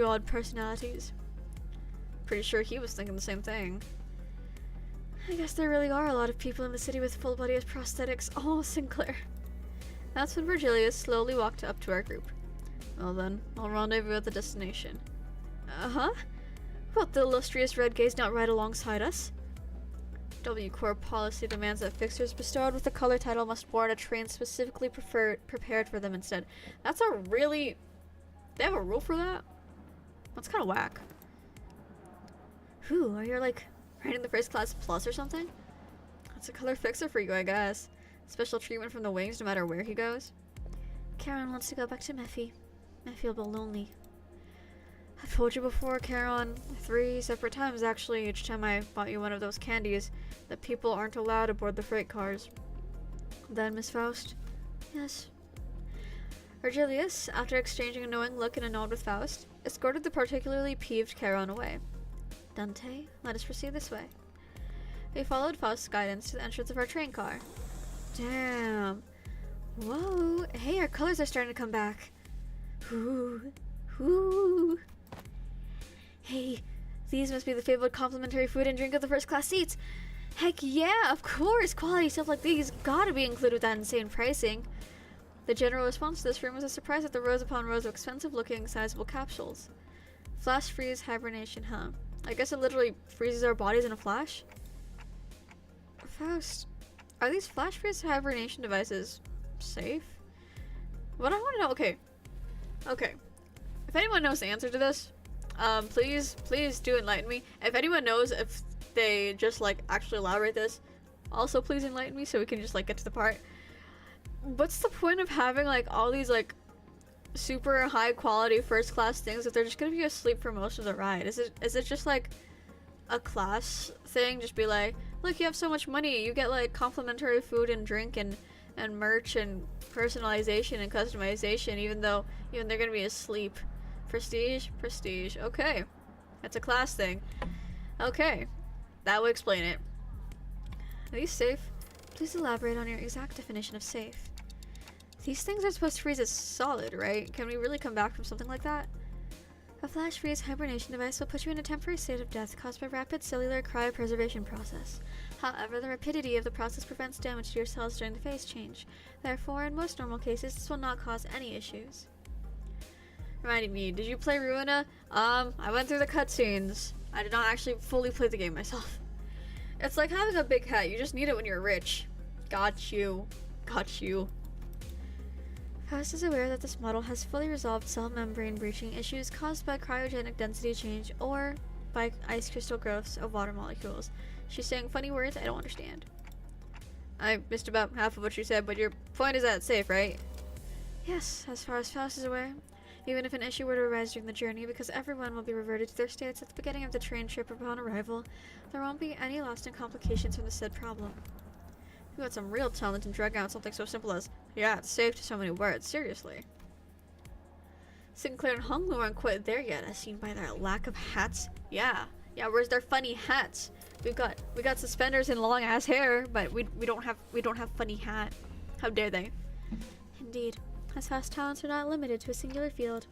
odd personalities. Pretty sure he was thinking the same thing. I guess there really are a lot of people in the city with full body as prosthetics. Oh, Sinclair. That's when Virgilius slowly walked up to our group. Well then, I'll rendezvous at the destination. Uh-huh? Wilt the illustrious Red Gaze not ride alongside us? W Corps policy demands that fixers bestowed with the color title must board a train specifically prepared for them instead. That's a really... They have a rule for that? That's kind of whack. Whew, are you like riding the first class plus or something? That's a color fixer for you, I guess. Special treatment from the wings no matter where he goes. Karen wants to go back to Mephi. Mephi will be lonely. I've told you before, Charon, 3 separate times actually, each time I bought you one of those candies, that people aren't allowed aboard the freight cars. Then, Miss Faust? Yes. Virgilius, after exchanging a knowing look and a nod with Faust, escorted the particularly peeved Charon away. Dante, let us proceed this way. We followed Faust's guidance to the entrance of our train car. Damn. Whoa. Hey, our colors are starting to come back. Ooh. Ooh. Hey, these must be the fabled complimentary food and drink of the first class seats. Heck yeah, of course. Quality stuff like these gotta be included with that insane pricing. The general response to this room was a surprise at the rows upon rows of expensive-looking, sizable capsules. Flash freeze hibernation, huh? I guess it literally freezes our bodies in a flash? Faust, are these flash freeze hibernation devices safe? What I want to know, okay. If anyone knows the answer to this, please do enlighten me. If anyone knows if they just like actually elaborate this, also please enlighten me so we can just like get to the part. What's the point of having like all these like super high quality first class things if they're just gonna be asleep for most of the ride? Is it just like a class thing? Just be like, look, you have so much money, you get like complimentary food and drink and merch and personalization and customization, even they're gonna be asleep. Prestige. Okay, that's a class thing. Okay, that would explain it. Are these safe? Please elaborate on your exact definition of safe. These things are supposed to freeze as solid, right? Can we really come back from something like that? A flash freeze hibernation device will put you in a temporary state of death caused by rapid cellular cryopreservation process. However, the rapidity of the process prevents damage to your cells during the phase change. Therefore, in most normal cases, this will not cause any issues. Reminding me, did you play Ruina? I went through the cutscenes. I did not actually fully play the game myself. It's like having a big hat. You just need it when you're rich. Got you. Faust is aware that this model has fully resolved cell membrane breaching issues caused by cryogenic density change or by ice crystal growths of water molecules. She's saying funny words I don't understand. I missed about half of what she said, but your point is that it's safe, right? Yes, as far as Faust is aware. Even if an issue were to arise during the journey, because everyone will be reverted to their states at the beginning of the train trip upon arrival, there won't be any lasting complications from the said problem. You got some real talent in dragging out something so simple as, yeah, it's safe to so many words, seriously. Sinclair and Honglu aren't quite there yet, as seen by their lack of hats. Yeah, where's their funny hats? We got suspenders and long ass hair, but we don't have funny hat. How dare they? Indeed. As Faust's talents are not limited to a singular field.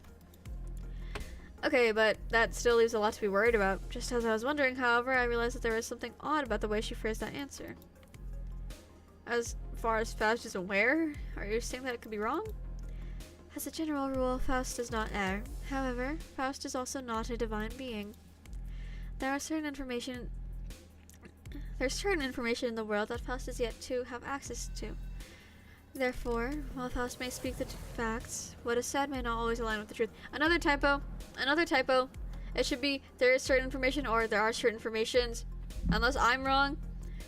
Okay, but that still leaves a lot to be worried about. Just as I was wondering, however, I realized that there was something odd about the way she phrased that answer. As far as Faust is aware, are you saying that it could be wrong? As a general rule, Faust does not err. However, Faust is also not a divine being. There's certain information in the world that Faust is yet to have access to. Therefore, while Faust may speak the facts, what is said may not always align with the truth. Another typo. It should be, there is certain information or there are certain informations. Unless I'm wrong.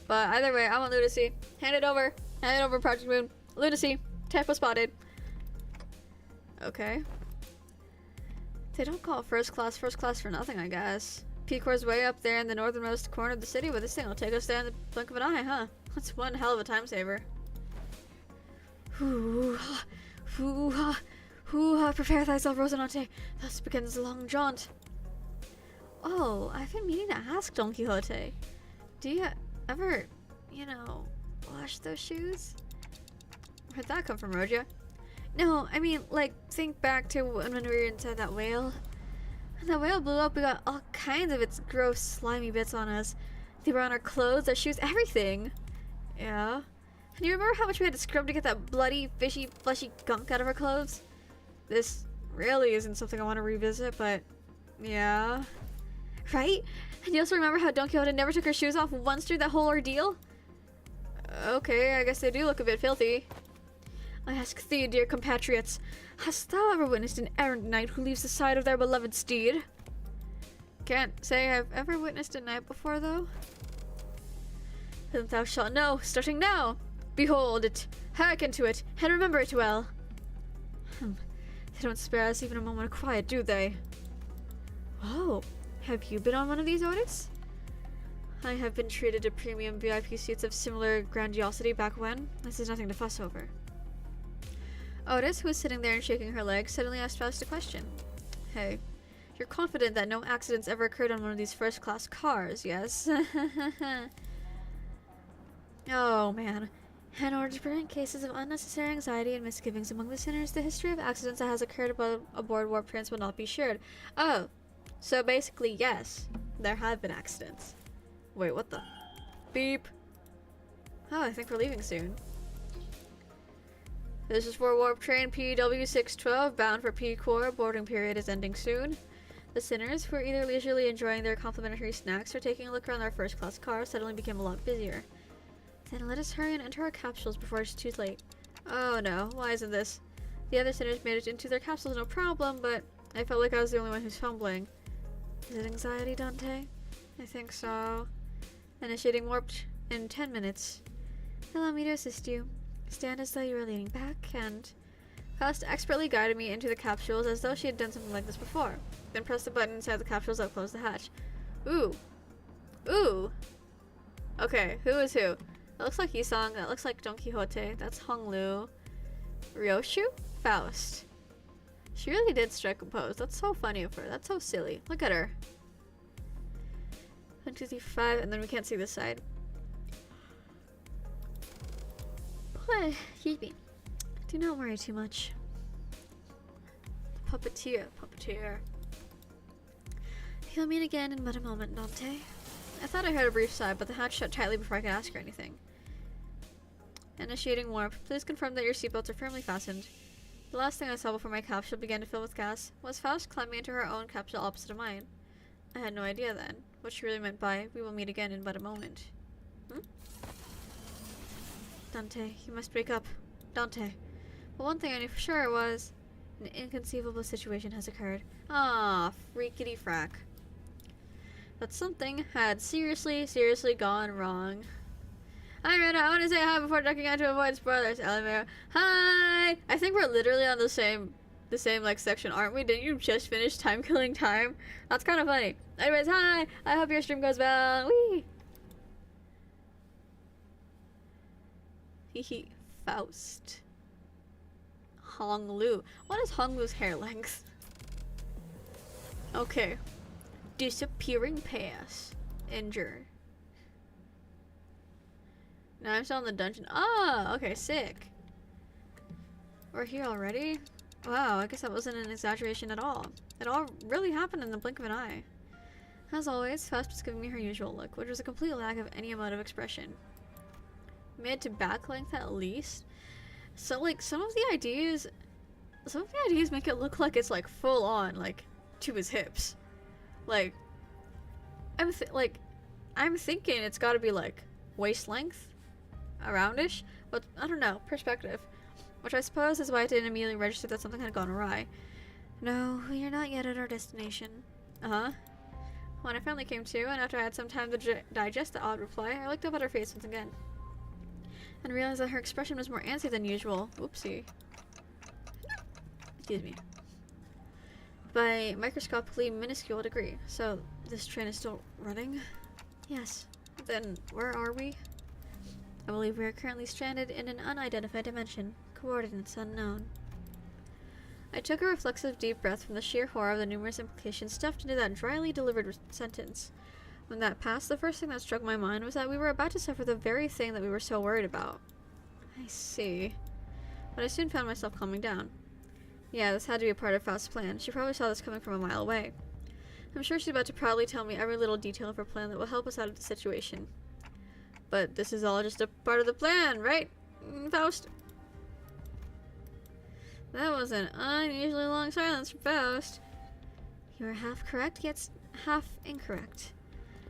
But either way, I want lunacy. Hand it over, Project Moon. Lunacy. Typo spotted. Okay. They don't call it first class for nothing, I guess. P-Core's way up there in the northernmost corner of the city, but this thing will take us there in the blink of an eye, huh? That's one hell of a time saver. Prepare thyself, Rosinante. Thus begins the long jaunt. Oh, I've been meaning to ask Don Quixote. Do you ever, wash those shoes? Where'd that come from, Roja? No, I mean, like, think back to when we were inside that whale. When that whale blew up, we got all kinds of its gross, slimy bits on us. They were on our clothes, our shoes, everything. Yeah. And you remember how much we had to scrub to get that bloody, fishy, fleshy gunk out of our clothes? This really isn't something I want to revisit, but yeah. Right? And you also remember how Don Quixote never took her shoes off once through that whole ordeal? Okay, I guess they do look a bit filthy. I ask thee, dear compatriots, hast thou ever witnessed an errant knight who leaves the side of their beloved steed? Can't say I've ever witnessed a knight before, though. Then thou shalt know, starting now. Behold it, hearken to it, and remember it well. They don't spare us even a moment of quiet, do they? Oh, have you been on one of these, Otis? I have been treated to premium VIP suites of similar grandiosity back when. This is nothing to fuss over. Otis, who was sitting there and shaking her legs, suddenly asked Faust a question. Hey, you're confident that no accidents ever occurred on one of these first-class cars, yes? Oh, man. In order to prevent cases of unnecessary anxiety and misgivings among the sinners, the history of accidents that has occurred aboard warp trains will not be shared. Oh, so basically, yes, there have been accidents. Wait, what the? Beep. Oh, I think we're leaving soon. This is for warp train PW612, bound for P-Core. Boarding period is ending soon. The sinners, who are either leisurely enjoying their complimentary snacks or taking a look around their first-class car, suddenly became a lot busier. Then let us hurry and enter our capsules before it's too late. Oh no, why isn't this? The other sinners made it into their capsules no problem, but I felt like I was the only one who's fumbling. Is it anxiety, Dante? I think so. Initiating warp in 10 minutes. Allow me to assist you. Stand as though you were leaning back, and Faust expertly guided me into the capsules as though she had done something like this before. Then press the button inside the capsules that close the hatch. Ooh. Ooh. Okay, who is who? That looks like Yisong. That looks like Don Quixote. That's Honglu. Ryoshu? Faust. She really did strike a pose. That's so funny of her. That's so silly. Look at her. 1, 2, 3, 5, and then we can't see this side. Excuse me. Do not worry too much. Puppeteer. He'll meet again in but a moment, Dante. I thought I heard a brief sigh, but the hatch shut tightly before I could ask her anything. Initiating warp. Please confirm that your seatbelts are firmly fastened. The last thing I saw before my capsule began to fill with gas was Faust climbing into her own capsule opposite of mine. I had no idea then what she really meant by, we will meet again in but a moment. Dante, you must break up. Dante. Well, one thing I knew for sure was an inconceivable situation has occurred. Ah, freakity frack. That something had seriously gone wrong. Hi, Rena. I want to say hi before ducking out to avoid spoilers. Elevator. Hi! I think we're literally on the same like section, aren't we? Didn't you just finish time killing time? That's kind of funny. Anyways, hi! I hope your stream goes well. Whee! Hehe. Faust. Honglu. What is Honglu's hair length? Okay. Disappearing pass. Injure. Now I'm still in the dungeon. Ah, okay, sick. We're here already? Wow, I guess that wasn't an exaggeration at all. It all really happened in the blink of an eye. As always, Faust was giving me her usual look, which was a complete lack of any emotive expression. Mid to back length at least. So like some of the ideas make it look like it's like full on, like to his hips. Like I'm thinking it's got to be like waist length, aroundish, but I don't know, perspective. Which I suppose is why I didn't immediately register that something had gone awry. No, you're not yet at our destination. When I finally came to, and after I had some time to digest the odd reply, I looked up at her face once again. And realized that her expression was more antsy than usual. Oopsie. Excuse me. By microscopically minuscule degree. So, this train is still running? Yes. Then, where are we? I believe we are currently stranded in an unidentified dimension. Coordinates unknown. I took a reflexive deep breath from the sheer horror of the numerous implications stuffed into that dryly delivered sentence. When that passed, the first thing that struck my mind was that we were about to suffer the very thing that we were so worried about. I see. But I soon found myself calming down. Yeah, this had to be a part of Faust's plan. She probably saw this coming from a mile away. I'm sure she's about to proudly tell me every little detail of her plan that will help us out of the situation. But this is all just a part of the plan, right, Faust? That was an unusually long silence from Faust. You are half correct, yet half incorrect.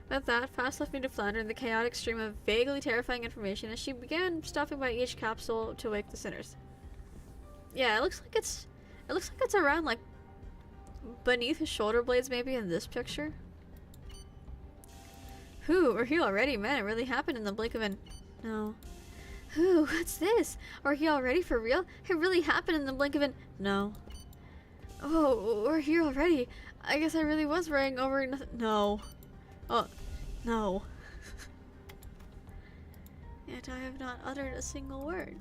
With that, Faust left me to flounder in the chaotic stream of vaguely terrifying information as she began stopping by each capsule to wake the sinners. Yeah, it looks like it's around like beneath his shoulder blades maybe in this picture. Whew, we're here already, man. It really happened in the blink of an... No. Whew, what's this? We're here already for real? It really happened in the blink of an... No. Oh, we're here already. I guess I really was writing over nothing. No. Oh, no. Yet I have not uttered a single word.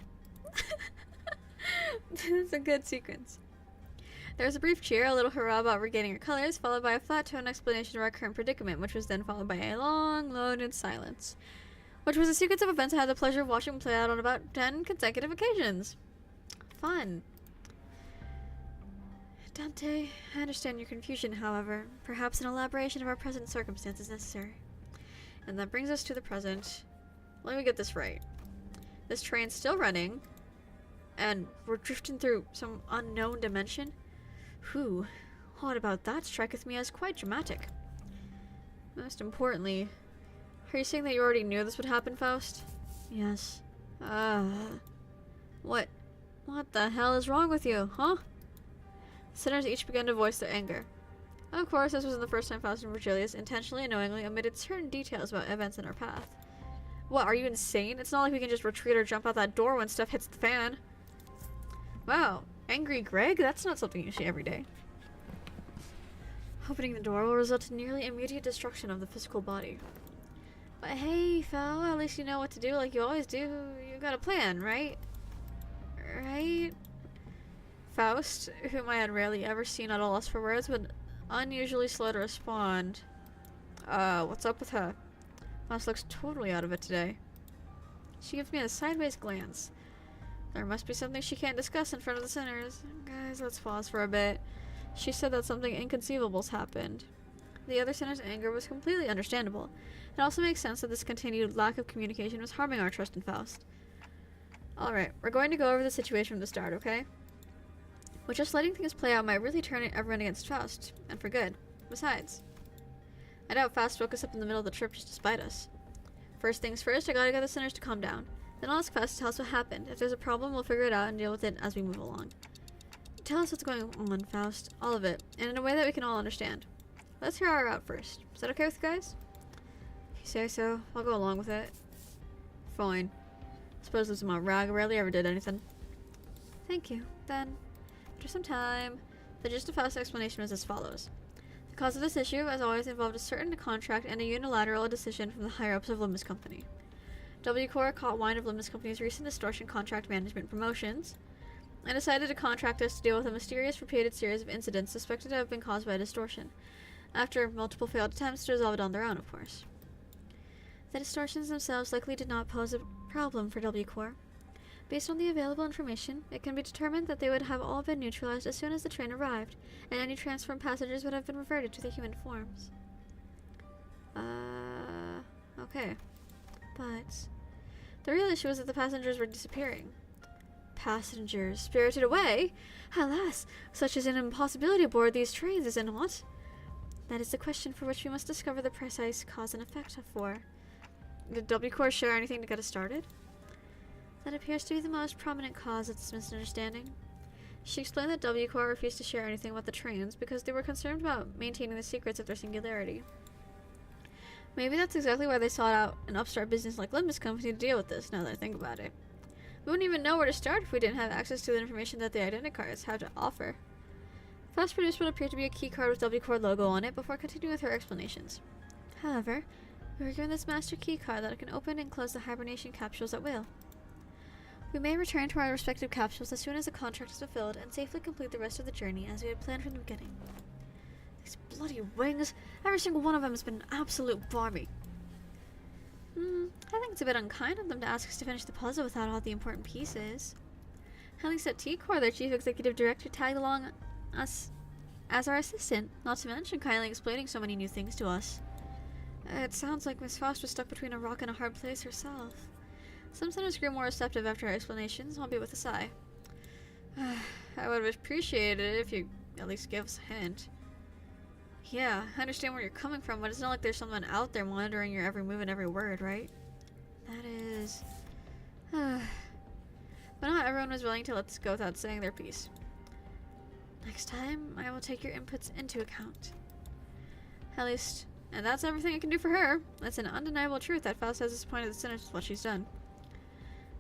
It's a good sequence. There was a brief cheer, a little hurrah about regaining her colors, followed by a flat-toned explanation of our current predicament, which was then followed by a long, loaded silence, which was a sequence of events I had the pleasure of watching play out on about 10 consecutive occasions. Fun. Dante, I understand your confusion, however. Perhaps an elaboration of our present circumstances is necessary. And that brings us to the present. Let me get this right. This train's still running, and we're drifting through some unknown dimension? Whew. What about that striketh me as quite dramatic. Most importantly, are you saying that you already knew this would happen, Faust? Yes. What the hell is wrong with you, huh? The sinners each began to voice their anger. Of course, this wasn't the first time Faust and Virgilius intentionally and knowingly omitted certain details about events in our path. What, are you insane? It's not like we can just retreat or jump out that door when stuff hits the fan. Wow, angry Greg? That's not something you see every day. Opening the door will result in nearly immediate destruction of the physical body. But hey, Fel, at least you know what to do like you always do. You got a plan, right? Right? Faust, whom I had rarely ever seen at a loss for words, would unusually slow to respond. What's up with her? Faust looks totally out of it today. She gives me a sideways glance. There must be something she can't discuss in front of the sinners. Guys, let's pause for a bit. She said that something inconceivable's happened. The other sinner's anger was completely understandable. It also makes sense that this continued lack of communication was harming our trust in Faust. Alright, we're going to go over the situation from the start, okay? But just letting things play out might really turn everyone against Faust, and for good. Besides, I doubt Faust woke us up in the middle of the trip just to spite us. First things first, I gotta get the sinners to calm down. Then I'll ask Faust to tell us what happened. If there's a problem, we'll figure it out and deal with it as we move along. Tell us what's going on, Faust. All of it. And in a way that we can all understand. Let's hear our route first. Is that okay with you guys? If you say so, I'll go along with it. Fine. I suppose this is my rag. I rarely ever did anything. Thank you. Then, after some time, the gist of Faust's explanation was as follows. The cause of this issue, as always, involved a certain contract and a unilateral decision from the higher-ups of Limbus Company. W Corps caught wind of Limbus Company's recent distortion contract management promotions, and decided to contract us to deal with a mysterious repeated series of incidents suspected to have been caused by distortion, after multiple failed attempts to resolve it on their own, of course. The distortions themselves likely did not pose a problem for W Corps. Based on the available information, it can be determined that they would have all been neutralized as soon as the train arrived, and any transformed passengers would have been reverted to their human forms. Okay. But the real issue was that the passengers were disappearing. Passengers spirited away? Alas, such is an impossibility aboard these trains, is it not? That is the question for which we must discover the precise cause and effect for. Did W Corps share anything to get us started? That appears to be the most prominent cause of this misunderstanding. She explained that W Corps refused to share anything about the trains because they were concerned about maintaining the secrets of their singularity. Maybe that's exactly why they sought out an upstart business like Limbus Company to deal with this, now that I think about it. We wouldn't even know where to start if we didn't have access to the information that the identicards had to offer. Faust produced what appeared to be a key card with W Corps logo on it before continuing with her explanations. However, we were given this master key card that can open and close the hibernation capsules at will. We may return to our respective capsules as soon as the contract is fulfilled and safely complete the rest of the journey as we had planned from the beginning. These bloody wings! Every single one of them has been an absolute barbie. I think it's a bit unkind of them to ask us to finish the puzzle without all the important pieces. At least at T-Corps, their chief executive director tagged along us as our assistant, not to mention kindly explaining so many new things to us. It sounds like Miss Faust was stuck between a rock and a hard place herself. Some sinners grew more receptive after our explanations, albeit with a sigh. I would have appreciated it if you at least gave us a hint. Yeah, I understand where you're coming from, but it's not like there's someone out there monitoring your every move and every word, right? That is... But not everyone was willing to let this go without saying their piece. Next time, I will take your inputs into account. At least, and that's everything I can do for her. It's an undeniable truth that Faust has disappointed the sinners with what she's done.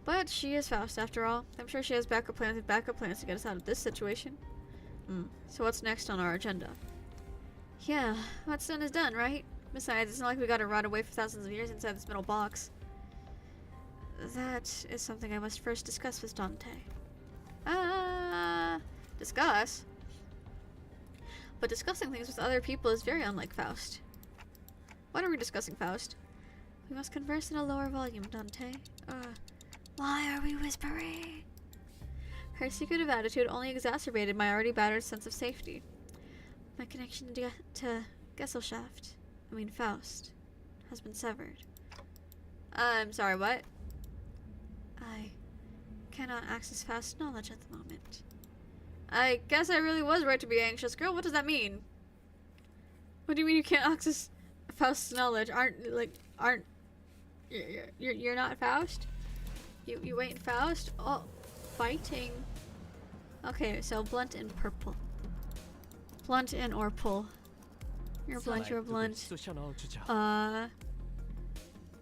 But she is Faust, after all. I'm sure she has backup plans to get us out of this situation. So what's next on our agenda? Yeah, what's done is done, right? Besides, it's not like we gotta rot away for thousands of years inside this metal box. That is something I must first discuss with Dante. Discuss? But discussing things with other people is very unlike Faust. What are we discussing, Faust? We must converse in a lower volume, Dante. Why are we whispering? Her secretive attitude only exacerbated my already battered sense of safety. My connection to Gesellschaft, Faust, has been severed. I'm sorry, what? I cannot access Faust's knowledge at the moment. I guess I really was right to be anxious. Girl, what does that mean? What do you mean you can't access Faust's knowledge? You're not Faust? You ain't Faust? Oh, fighting. Okay, so blunt and purple. Blunt and or pull. You're blunt, you're blunt.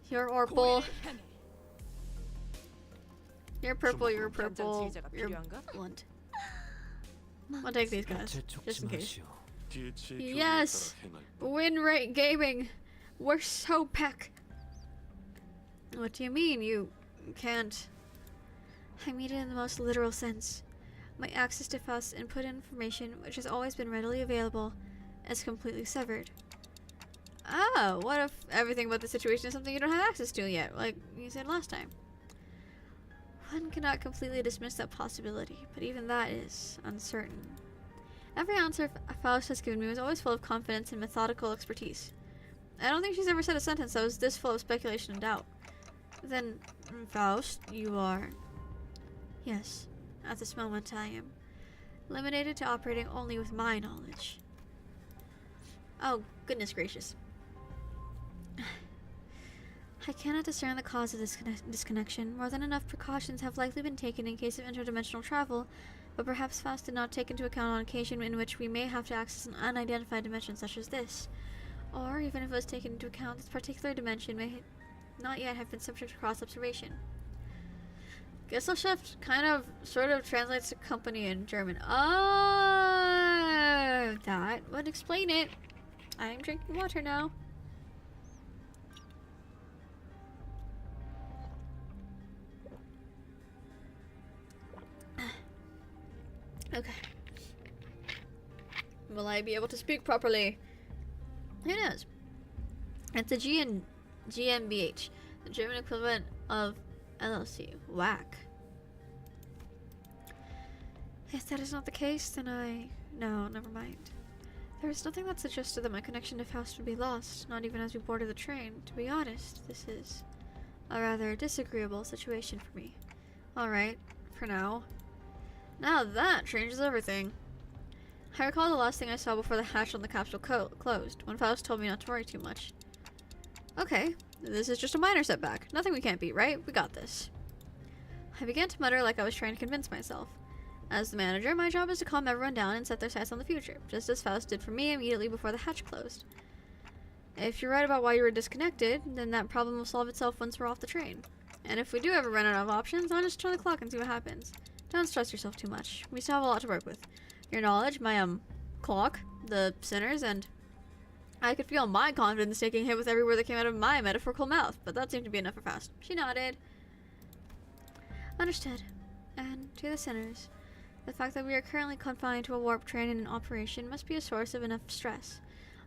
You're orpal. You're purple, you're purple. You're blunt. I'll take these guys, just in case. Yes! Win rate gaming! We're so back! What do you mean you can't? I mean it in the most literal sense. My access to Faust's input information, which has always been readily available, is completely severed. Oh, what if everything about the situation is something you don't have access to yet, like you said last time? One cannot completely dismiss that possibility, but even that is uncertain. Every answer Faust has given me was always full of confidence and methodical expertise. I don't think she's ever said a sentence that was this full of speculation and doubt. Then, Faust, you are... Yes, at this moment I am limited to operating only with my knowledge. Oh, goodness gracious. I cannot discern the cause of this disconnection. More than enough precautions have likely been taken in case of interdimensional travel, but perhaps Faust did not take into account on occasion in which we may have to access an unidentified dimension such as this. Or, even if it was taken into account, this particular dimension may not yet have been subject to cross-observation. Gesellschaft sort of translates to company in German. Oh, that would explain it. I'm drinking water now. Okay. Will I be able to speak properly? Who knows? It's a GmbH, the German equivalent of LLC. Whack. If that is not the case, then no, never mind. There is nothing that suggested that my connection to Faust would be lost, not even as we boarded the train. To be honest, this is a rather disagreeable situation for me. Alright, for now. Now that changes everything. I recall the last thing I saw before the hatch on the capsule closed, when Faust told me not to worry too much. Okay, this is just a minor setback. Nothing we can't beat, right? We got this. I began to mutter like I was trying to convince myself. As the manager, my job is to calm everyone down and set their sights on the future, just as Faust did for me immediately before the hatch closed. If you're right about why you were disconnected, then that problem will solve itself once we're off the train. And if we do ever run out of options, I'll just turn the clock and see what happens. Don't stress yourself too much. We still have a lot to work with. Your knowledge, my, clock, the sinners, and... I could feel my confidence taking hit with every word that came out of my metaphorical mouth, but that seemed to be enough for Faust. She nodded. Understood. And to the sinners, the fact that we are currently confined to a warp train in an operation must be a source of enough stress.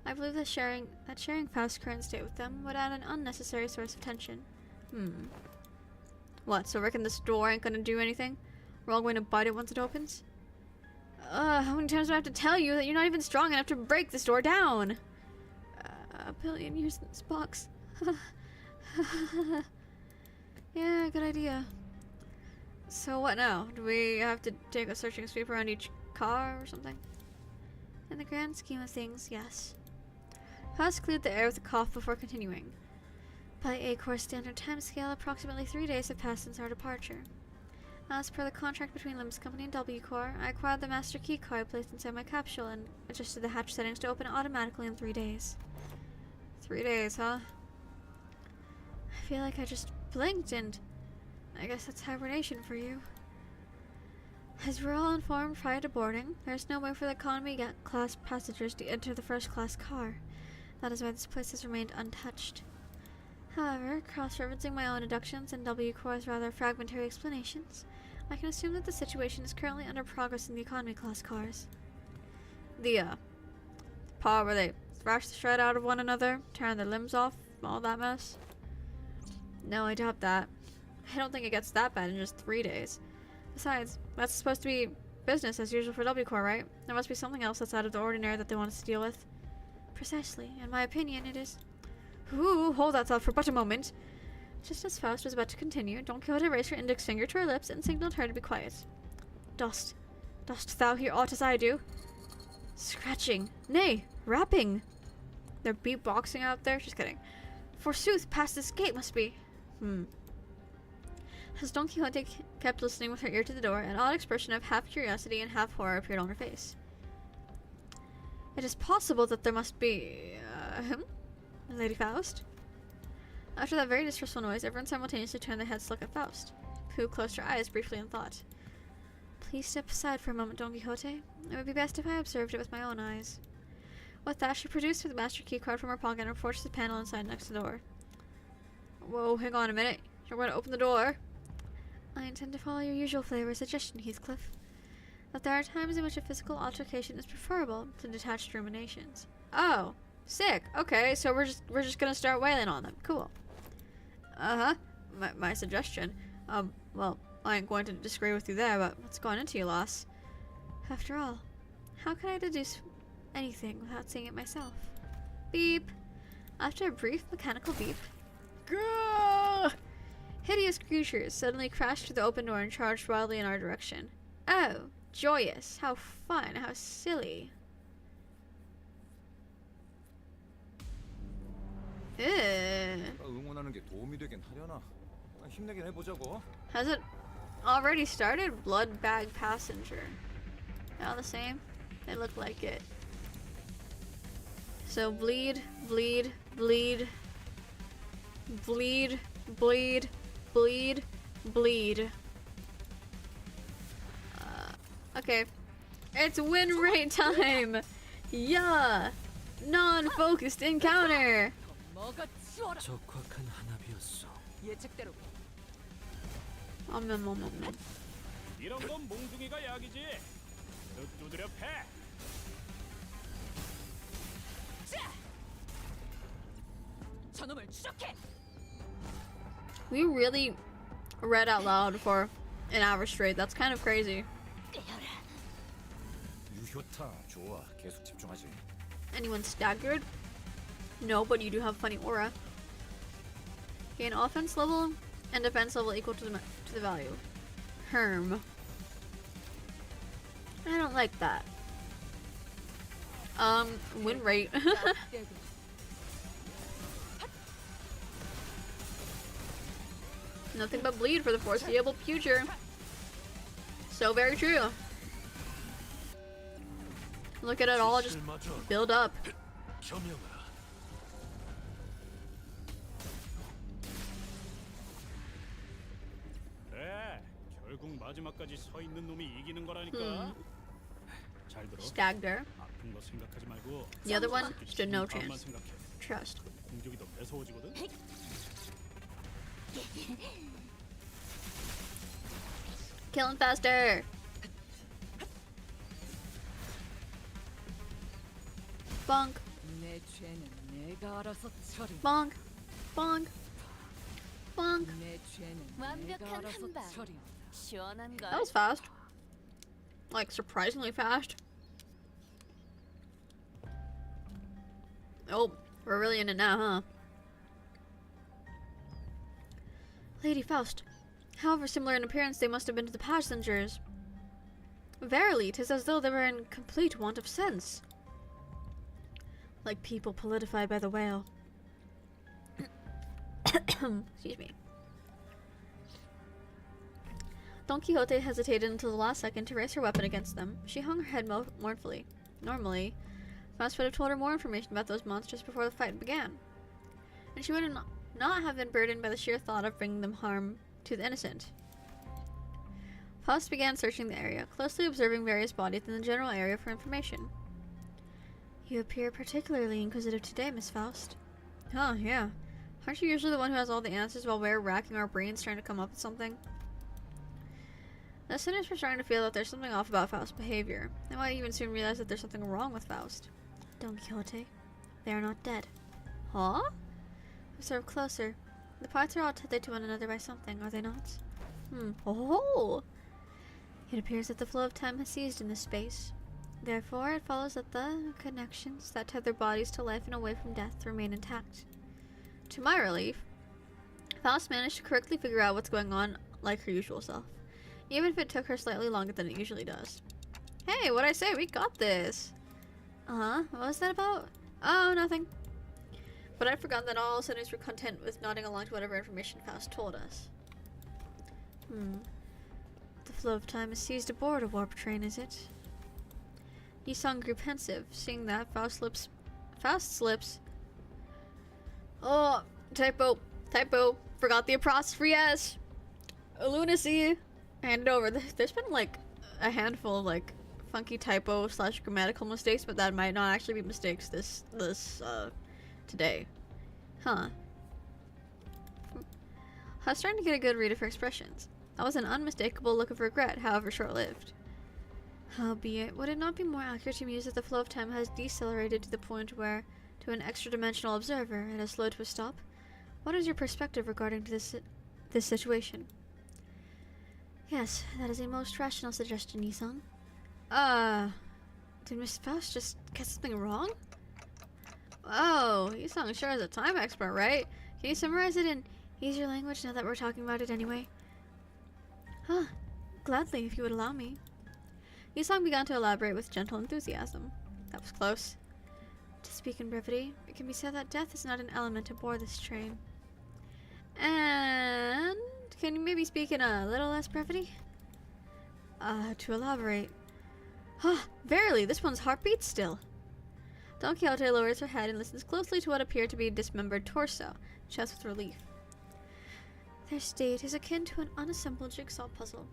I believe that sharing Faust's current state with them would add an unnecessary source of tension. What, so reckon this door ain't gonna do anything? We're all going to bite it once it opens? How many times do I have to tell you that you're not even strong enough to break this door down? A billion years in this box. Yeah, good idea. So what now? Do we have to take a searching sweep around each car or something? In the grand scheme of things, yes. Faust cleared the air with a cough before continuing. By A-Corps standard timescale, approximately 3 days have passed since our departure. As per the contract between Limbus Company and W-Corps, I acquired the master key card placed inside my capsule and adjusted the hatch settings to open automatically in 3 days. 3 days, huh? I feel like I just blinked and I guess that's hibernation for you. As we're all informed prior to boarding, there's no way for the economy class passengers to enter the first class car. That is why this place has remained untouched. However, cross-referencing my own deductions and W. Core's rather fragmentary explanations, I can assume that the situation is currently under progress in the economy class cars. The part where they thrash the shred out of one another, tearing their limbs off, all that mess? No, I doubt that. I don't think it gets that bad in just 3 days. Besides, that's supposed to be business as usual for W Corps, right? There must be something else that's out of the ordinary that they want us to deal with. Precisely. In my opinion, it is... Ooh, hold that thought for but a moment. Just as Faust was about to continue, Don Quixote raised her index finger to her lips and signaled her to be quiet. Dost thou hear aught as I do? Scratching. Nay, rapping. They're beatboxing out there? Just kidding. Forsooth, past this gate must be... As Don Quixote kept listening with her ear to the door, an odd expression of half curiosity and half horror appeared on her face. It is possible that there must be... Lady Faust? After that very distressful noise, everyone simultaneously turned their heads to look at Faust, who closed her eyes briefly in thought. Please step aside for a moment, Don Quixote. It would be best if I observed it with my own eyes. With that, she produced the master key card from her pocket and approached the panel inside next to the door. Whoa, hang on a minute. You're going to open the door? I intend to follow your usual flavor suggestion, Heathcliff. That there are times in which a physical altercation is preferable to detached ruminations. Oh, sick. Okay, so we're just gonna start wailing on them. Cool. My suggestion. Well, I ain't going to disagree with you there, but what's going into you, lass? After all, how can I deduce anything without seeing it myself? Beep. After a brief mechanical beep, Gah! Hideous creatures suddenly crashed through the open door and charged wildly in our direction. Oh, joyous. How fun. How silly. Has it already started? Blood bag passenger. All the same? They look like it. So bleed, bleed, bleed, bleed, bleed, bleed, bleed. Okay. It's win rate time! Yeah! Non-focused encounter! We really read out loud for an hour straight. That's kind of crazy. Anyone staggered? No, but you do have funny aura. Gain offense level and defense level equal to the value. Herm. I don't like that. Win rate. Nothing but bleed for the foreseeable future. So very true. Look at it all just build up. Stag there. The other one stood no chance. Trust. Kill him faster! Bonk. Bonk. Bonk. Bonk. That was fast. Like, surprisingly fast. Oh, we're really in it now, huh? Lady Faust. However similar in appearance they must have been to the passengers. Verily, 'tis as though they were in complete want of sense. Like people politified by the whale. Excuse me. Don Quixote hesitated until the last second to raise her weapon against them. She hung her head mournfully. Normally, Faust would have told her more information about those monsters before the fight began, and she would not have been burdened by the sheer thought of bringing them harm to the innocent. Faust began searching the area, closely observing various bodies in the general area for information. You appear particularly inquisitive today, Miss Faust. Huh, yeah. Aren't you usually the one who has all the answers while we're racking our brains trying to come up with something? The sinners were starting to feel that there's something off about Faust's behavior. They might even soon realize that there's something wrong with Faust. Don Quixote, they are not dead. Huh? Observe closer. The parts are all tethered to one another by something, are they not? Oh! It appears that the flow of time has ceased in this space. Therefore, it follows that the connections that tether bodies to life and away from death remain intact. To my relief, Faust managed to correctly figure out what's going on like her usual self, even if it took her slightly longer than it usually does. Hey, what'd I say? We got this! What was that about? Oh, nothing. But I'd forgotten that all sinners were content with nodding along to whatever information Faust told us. The flow of time is seized aboard a warp train, is it? Yi-sung grew pensive, seeing that Faust's lips. Oh, typo, forgot the apostrophe S. Lunacy. Hand it over. There's been like a handful of like funky typo / grammatical mistakes, but that might not actually be mistakes this today. Huh. I was starting to get a good read of her expressions. That was an unmistakable look of regret, however short-lived. Howbeit, would it not be more accurate to muse that the flow of time has decelerated to the point where, to an extra-dimensional observer, it has slowed to a stop? What is your perspective regarding this situation? Yes, that is a most rational suggestion, Yi-sung. Did Miss Faust just get something wrong? Oh, Yi-sung sure is a time expert, right? Can you summarize it in easier language now that we're talking about it anyway? Gladly, if you would allow me. Yi-sung began to elaborate with gentle enthusiasm. That was close. To speak in brevity, it can be said that death is not an element aboard this train. And can you maybe speak in a little less brevity? To elaborate. Verily, this one's heart beats still. Don Quixote lowers her head and listens closely to what appeared to be a dismembered torso, chest with relief. Their state is akin to an unassembled jigsaw puzzle,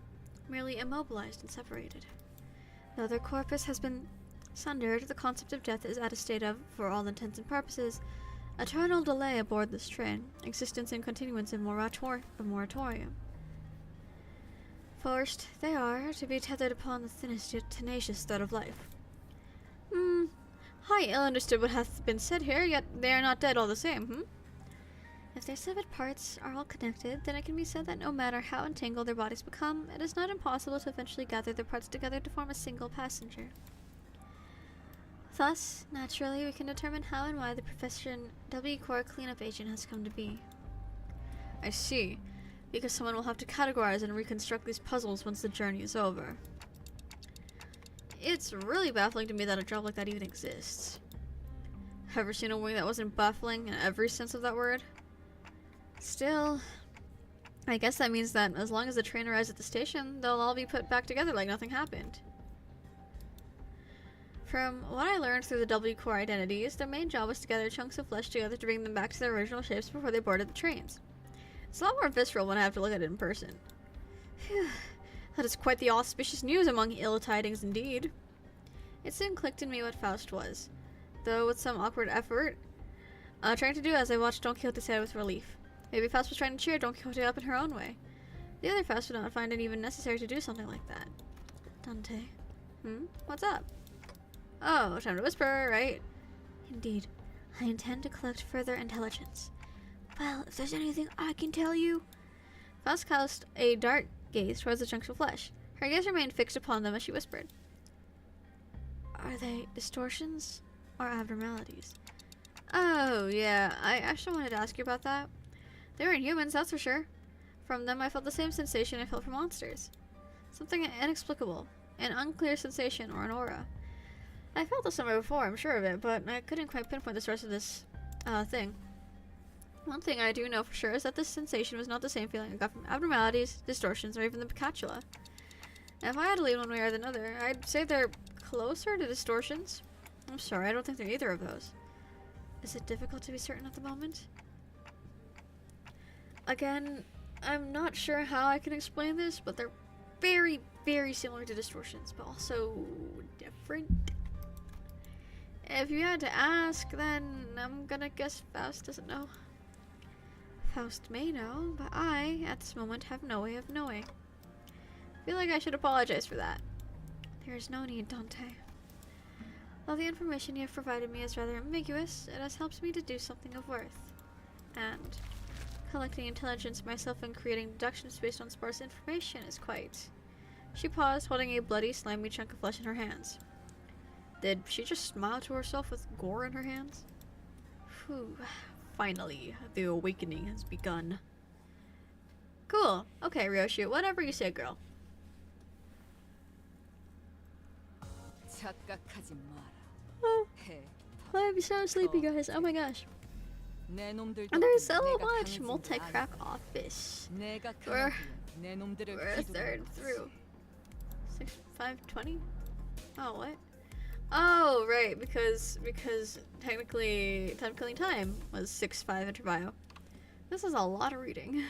merely immobilized and separated. Though their corpus has been sundered, the concept of death is at a state of, for all intents and purposes, eternal delay aboard this train, existence and continuance in moratorium. First, they are to be tethered upon the thinnest yet tenacious thread of life. I ill understood what hath been said here, yet they are not dead all the same, If their severed parts are all connected, then it can be said that no matter how entangled their bodies become, it is not impossible to eventually gather their parts together to form a single passenger. Thus, naturally, we can determine how and why the profession W Core cleanup agent has come to be. I see. Because someone will have to categorize and reconstruct these puzzles once the journey is over. It's really baffling to me that a job like that even exists. Ever seen a wing that wasn't baffling in every sense of that word? Still, I guess that means that as long as the train arrives at the station, they'll all be put back together like nothing happened. From what I learned through the W Core identities, their main job was to gather chunks of flesh together to bring them back to their original shapes before they boarded the trains. It's a lot more visceral when I have to look at it in person. Phew. That is quite the auspicious news among ill tidings indeed. It soon clicked in me what Faust was, though with some awkward effort, trying to do as I watched Don Quixote say with relief. Maybe Faust was trying to cheer Don Quixote up in her own way. The other Faust would not find it even necessary to do something like that. Dante. What's up? Oh, time to whisper, right? Indeed. I intend to collect further intelligence. Well, if there's anything I can tell you... Faust cast a dark gaze towards the chunks of flesh. Her gaze remained fixed upon them as she whispered. Are they distortions or abnormalities? Oh, yeah. I actually wanted to ask you about that. They weren't humans, that's for sure. From them, I felt the same sensation I felt from monsters. Something inexplicable. An unclear sensation or an aura. I felt this somewhere before, I'm sure of it, but I couldn't quite pinpoint the source of this, thing. One thing I do know for sure is that this sensation was not the same feeling I got from abnormalities, distortions, or even the Picatula. Now, if I had to lean one way or the other, I'd say they're closer to distortions. I'm sorry, I don't think they're either of those. Is it difficult to be certain at the moment? Again, I'm not sure how I can explain this, but they're very, very similar to distortions, but also different. If you had to ask, then I'm gonna guess Faust doesn't know. Faust may know, but I, at this moment, have no way of knowing. I feel like I should apologize for that. There is no need, Dante. While the information you have provided me is rather ambiguous, it has helped me to do something of worth. And collecting intelligence myself and creating deductions based on sparse information is quite... She paused, holding a bloody, slimy chunk of flesh in her hands. Did she just smile to herself with gore in her hands? Phew. Finally, the awakening has begun. Cool. Okay, Ryoshi, whatever you say, girl. Oh, I'm so sleepy, guys. Oh my gosh. And there's so much multi-crack office. We're a third through. 6, 5, 20? Oh, what? Oh, right, because technically time was 6-5 interview. This is a lot of reading.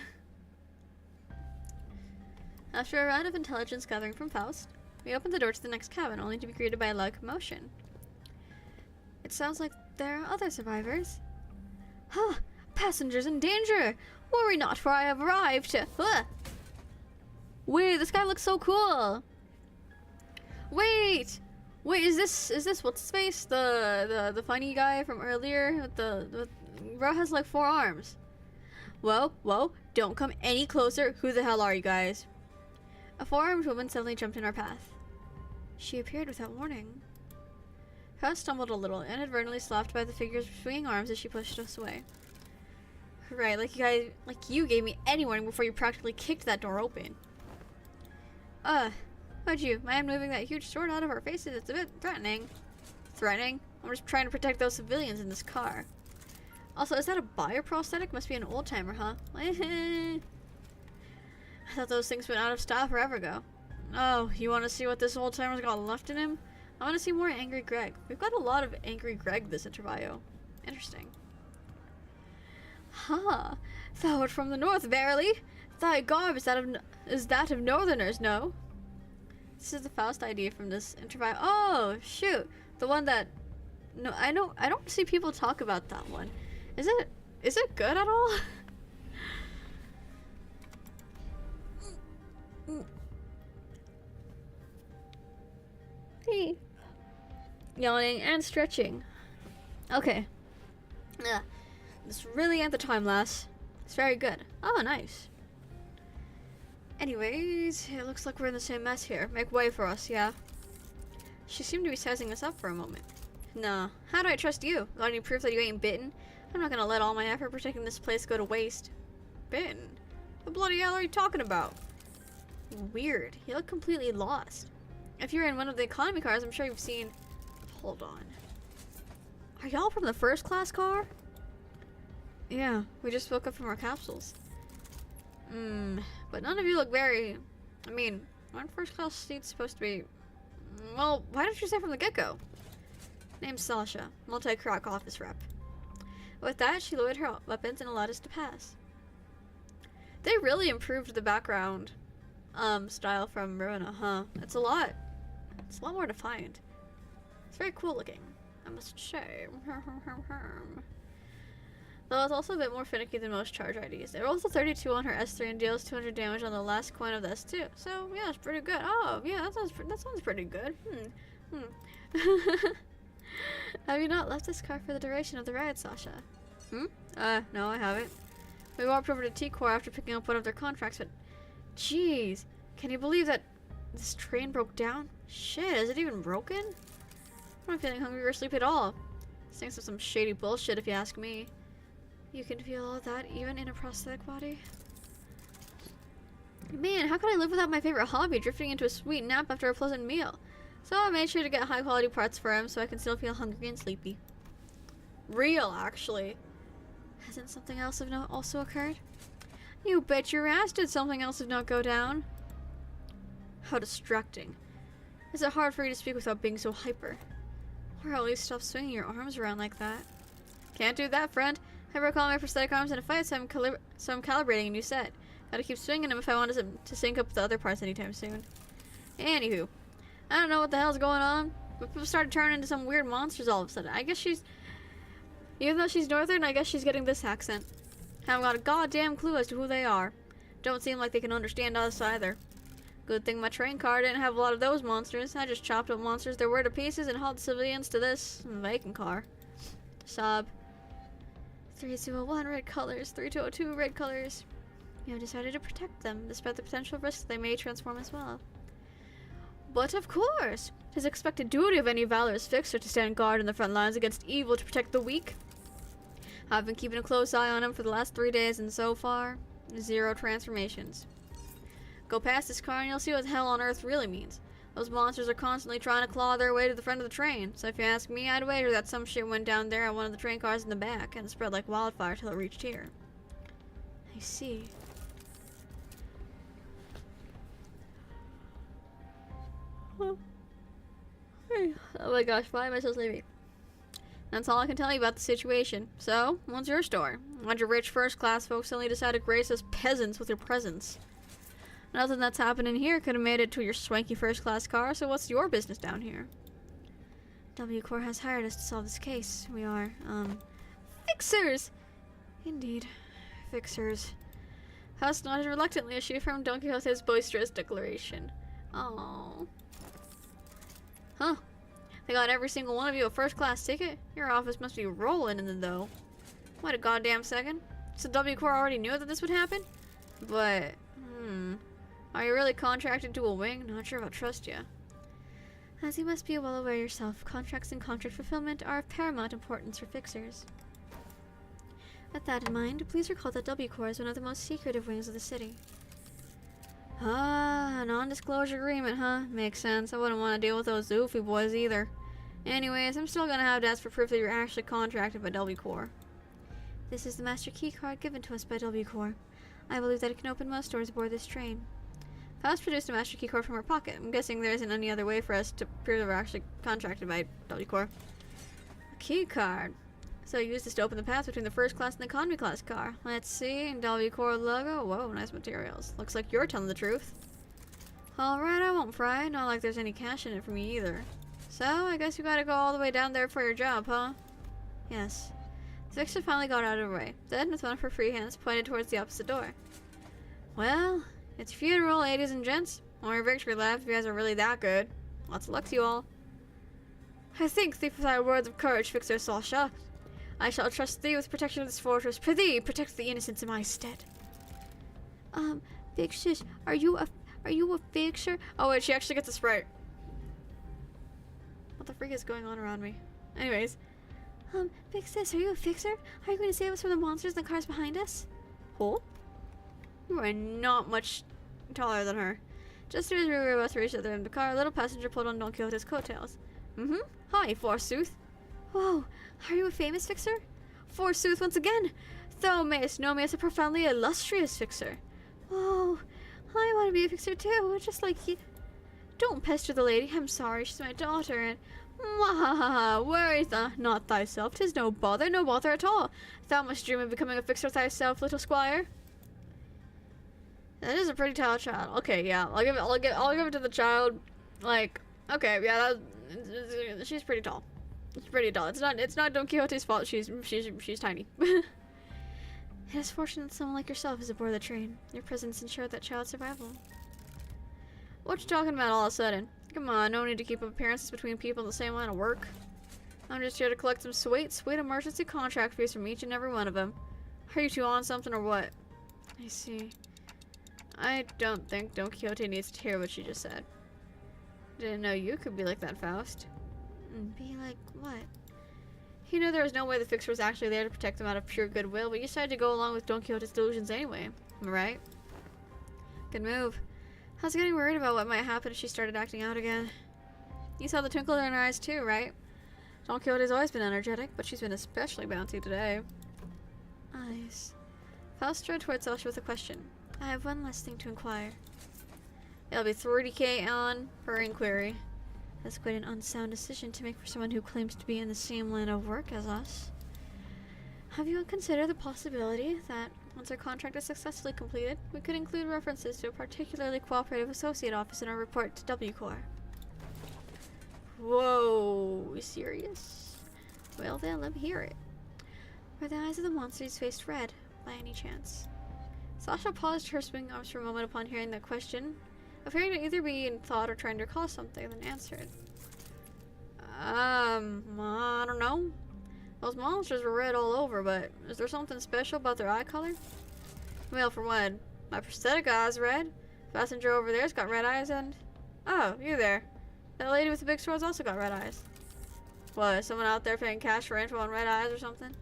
After a round of intelligence gathering from Faust, we opened the door to the next cabin, only to be greeted by a loud commotion. It sounds like there are other survivors. Huh! Passengers in danger! Worry not, for I have arrived! Wait, this guy looks so cool! Wait, is this what's his face? The funny guy from earlier with the bro has like 4 arms. Whoa, don't come any closer. Who the hell are you guys? A 4-armed woman suddenly jumped in our path. She appeared without warning. Faust stumbled a little, inadvertently slapped by the figure's swinging arms as she pushed us away. Right, like you gave me any warning before you practically kicked that door open. What'd you? Man moving that huge sword out of our faces, it's a bit threatening. Threatening? I'm just trying to protect those civilians in this car. Also, is that a bioprosthetic? Must be an old-timer, huh? I thought those things went out of style forever ago. Oh, you want to see what this old-timer's got left in him? I want to see more Angry Greg. We've got a lot of Angry Greg this interview. Interesting. Huh. Thou art from the north, verily? Thy garb is that of northerners, no? This is the Faust ID from this interview. Oh, shoot. The one that... No, I don't see people talk about that one. Is it good at all? Hey. Yawning and stretching. Okay. This really ain't the time, lass. It's very good. Oh, nice. Anyways, it looks like we're in the same mess here. Make way for us, yeah? She seemed to be sizing us up for a moment. Nah, how do I trust you? Got any proof that you ain't bitten? I'm not gonna let all my effort protecting this place go to waste. Bitten? What bloody hell are you talking about? Weird. You look completely lost. If you're in one of the economy cars, I'm sure you've seen... Hold on. Are y'all from the first class car? Yeah, we just woke up from our capsules. But none of you look very... I mean, aren't first class seats supposed to be... Well, why didn't you say from the get-go? Name's Sasha, multi-crack office rep. With that, she lowered her weapons and allowed us to pass. They really improved the background style from Ruina, huh? It's a lot more defined. It's very cool looking, I must say. Though it's also a bit more finicky than most charge IDs. It rolls a 32 on her S3 and deals 200 damage on the last coin of the S2. So yeah, it's pretty good. Oh yeah, that sounds pretty good. Have you not left this car for the duration of the ride, Sasha? No, I haven't. We walked over to T-Core after picking up one of their contracts, but... Jeez, can you believe that this train broke down? Shit, is it even broken? I'm not feeling hungry or sleepy at all. This thing's some shady bullshit if you ask me. You can feel all that even in a prosthetic body? Man, how can I live without my favorite hobby, drifting into a sweet nap after a pleasant meal? So I made sure to get high quality parts for him so I can still feel hungry and sleepy. Real, actually. Hasn't something else of note also occurred? You bet your ass did something else of note go down. How distracting. Is it hard for you to speak without being so hyper? Or at least stop swinging your arms around like that. Can't do that, friend. I broke all my prosthetic arms in a fight, so I'm calibrating a new set. Gotta keep swinging him if I want to sync up the other parts anytime soon. Anywho, I don't know what the hell's going on, but people started turning into some weird monsters all of a sudden. I guess even though she's northern, I guess she's getting this accent. Haven't got a goddamn clue as to who they are. Don't seem like they can understand us either. Good thing my train car didn't have a lot of those monsters. I just chopped up monsters that were to pieces and hauled civilians to this vacant car. Sob. 3201 red colors, 3202 red colors. You have decided to protect them, despite the potential risk they may transform as well. But of course, it is expected duty of any valorous fixer to stand guard in the front lines against evil to protect the weak. I've been keeping a close eye on him for the last 3 days, and so far, 0 transformations. Go past this car and you'll see what the hell on earth really means. Those monsters are constantly trying to claw their way to the front of the train, so if you ask me, I'd wager that some shit went down there on one of the train cars in the back and spread like wildfire till it reached here. I see. Oh my gosh, why am I so sleepy? That's all I can tell you about the situation. So, what's your story? Why'd your rich first-class folks suddenly decide to grace us peasants with your presence? Nothing that's happening here could have made it to your swanky first-class car, so what's your business down here? W Corps has hired us to solve this case. We are, fixers! Indeed, fixers. Husk nodded reluctantly as she affirmed Don Quixote's boisterous declaration. Oh. Huh. They got every single one of you a first-class ticket? Your office must be rolling in the dough. Wait a goddamn second. So W Corps already knew that this would happen? But, are you really contracted to a wing? Not sure if I'll trust you. As you must be well aware yourself, contracts and contract fulfillment are of paramount importance for fixers. With that in mind, please recall that W Corps is one of the most secretive wings of the city. Ah, a non-disclosure agreement, huh? Makes sense. I wouldn't want to deal with those oofy boys either. Anyways, I'm still gonna have to ask for proof that you're actually contracted by W Corps. This is the master key card given to us by W Corps. I believe that it can open most doors aboard this train. Faust produced a master key card from her pocket. I'm guessing there isn't any other way for us to prove that we're actually contracted by W Corps. A key card. So use this to open the path between the first class and the economy class car. Let's see. W Corps logo. Whoa, nice materials. Looks like you're telling the truth. Alright, I won't pry. Not like there's any cash in it for me either. So, I guess you gotta go all the way down there for your job, huh? Yes. The fixer finally got out of her way. Then, with one of her free hands, pointed towards the opposite door. Well, it's funeral, ladies and gents. Or victory lap if you guys are really that good. Lots of luck to you all. I think thee for thy words of courage, Fixer Sasha. I shall trust thee with protection of this fortress. Prithee, protect the innocents in my stead. Big Sis, are you a fixer? Oh wait, she actually gets a sprite. What the freak is going on around me? Anyways. Big Sis, are you a fixer? Are you going to save us from the monsters in the cars behind us? Oh? You are not much taller than her. Just as we were about to reach the other end of the car, a little passenger pulled on Don Quixote's coattails. Hi, forsooth. Whoa, are you a famous fixer? Forsooth once again. Thou mayest know me as a profoundly illustrious fixer. Whoa, I want to be a fixer too, just like you. Don't pester the lady. I'm sorry, she's my daughter, and mwahaha, worry not thyself. 'Tis no bother at all. Thou must dream of becoming a fixer thyself, little squire. That is a pretty tall child. Okay, yeah, I'll give it to the child. Like, okay, yeah, she's pretty tall. It's pretty tall. It's not Don Quixote's fault. She's tiny. It is fortunate that someone like yourself is aboard the train. Your presence ensured that child's survival. What you talking about all of a sudden? Come on, no need to keep up appearances between people in the same line of work. I'm just here to collect some sweet emergency contract fees from each and every one of them. Are you two on something or what? I see. I don't think Don Quixote needs to hear what she just said. Didn't know you could be like that, Faust. Be like what? He knew there was no way the fixer was actually there to protect them out of pure goodwill, but you decided to go along with Don Quixote's delusions anyway. Am I right? Good move. I was getting worried about what might happen if she started acting out again. You saw the twinkle in her eyes too, right? Don Quixote's always been energetic, but she's been especially bouncy today. Eyes. Faust strode towards Sasha with a question. I have one last thing to inquire. It'll be 30k on per inquiry. That's quite an unsound decision to make for someone who claims to be in the same line of work as us. Have you considered the possibility that Once our contract is successfully completed, we could include references to a particularly cooperative associate office in our report to W Corps. Whoa, serious? Well then, let me hear it. Were the eyes of the monsters faced red, by any chance? Sasha paused her swing arms for a moment upon hearing that question, appearing to either be in thought or trying to recall something, then answered. I don't know. Those monsters were red all over, but is there something special about their eye color? Well, for one, my prosthetic eye's red. Passenger over there's got red eyes, and... Oh, you there. That lady with the big sword's also got red eyes. What, is someone out there paying cash for info on red eyes or something?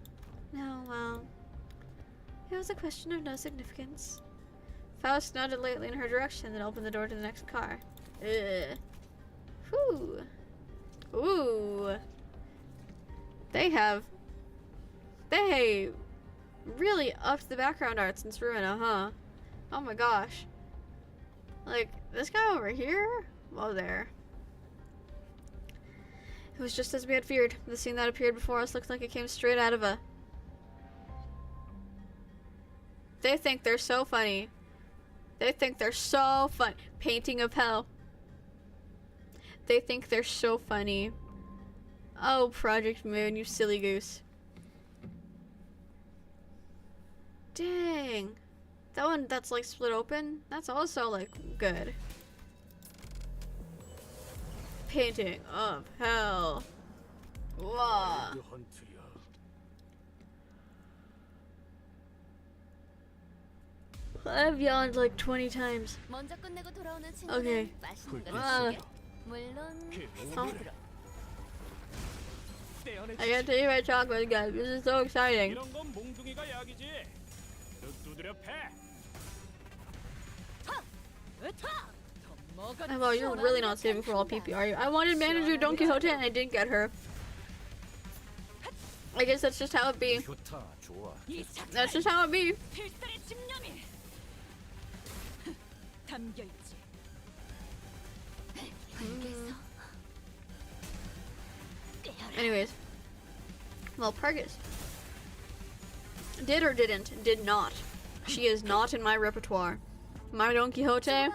No, well... It was a question of no significance. Faust nodded lightly in her direction, then opened the door to the next car. Ugh. Whew. Ooh. They really upped the background art since Ruina, huh? Oh my gosh. Like, this guy over here? Whoa there. It was just as we had feared. The scene that appeared before us looked like it came straight out of a... They think they're so funny. They think they're so fun. Painting of hell. They think they're so funny. Oh, Project Moon, you silly goose. Dang. That one that's like split open, that's also like good. Painting of hell. Wow. I've yawned like 20 times. Okay. I gotta take my chocolate, guys. This is so exciting. Oh, you're really not saving for all PP, are you? I wanted manager Don Quixote and I didn't get her. I guess that's just how it be. That's just how it be. Anyways. Well, Pargus. Did or didn't? Did not. She is not in my repertoire. My Don Quixote...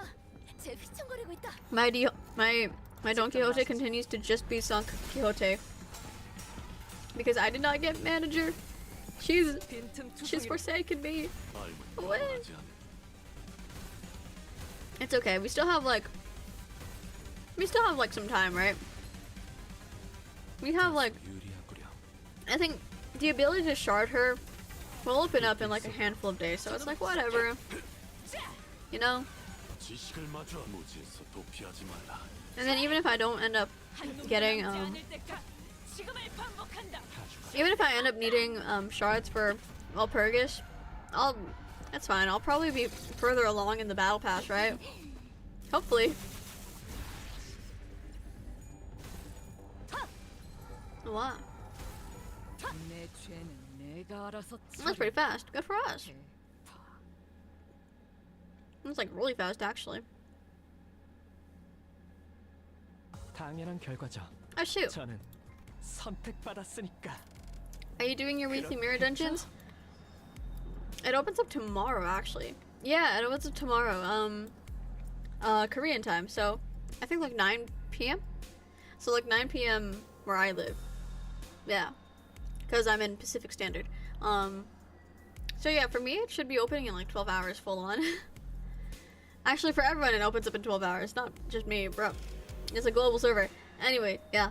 My Don Quixote continues to just be San Quixote. Because I did not get manager. She's forsaken me. What? It's okay. We still have like some time, right? We have like, I think the ability to shard her will open up in like a handful of days, so it's like whatever, you know? And then even if I don't end up getting, even if I end up needing shards for Walpurgis, that's fine. I'll probably be further along in the battle pass, right? Hopefully. Wow. That's pretty fast. Good for us. That's like really fast, actually. Oh shoot. Are you doing your weekly mirror dungeons? It opens up tomorrow, actually. Yeah, it opens up tomorrow. Korean time. So I think like 9 p.m. So like 9 p.m. where I live. Yeah, because I'm in Pacific Standard. So yeah, for me it should be opening in like 12 hours full on. Actually, for everyone it opens up in 12 hours, not just me, bro. It's a global server. Anyway, yeah.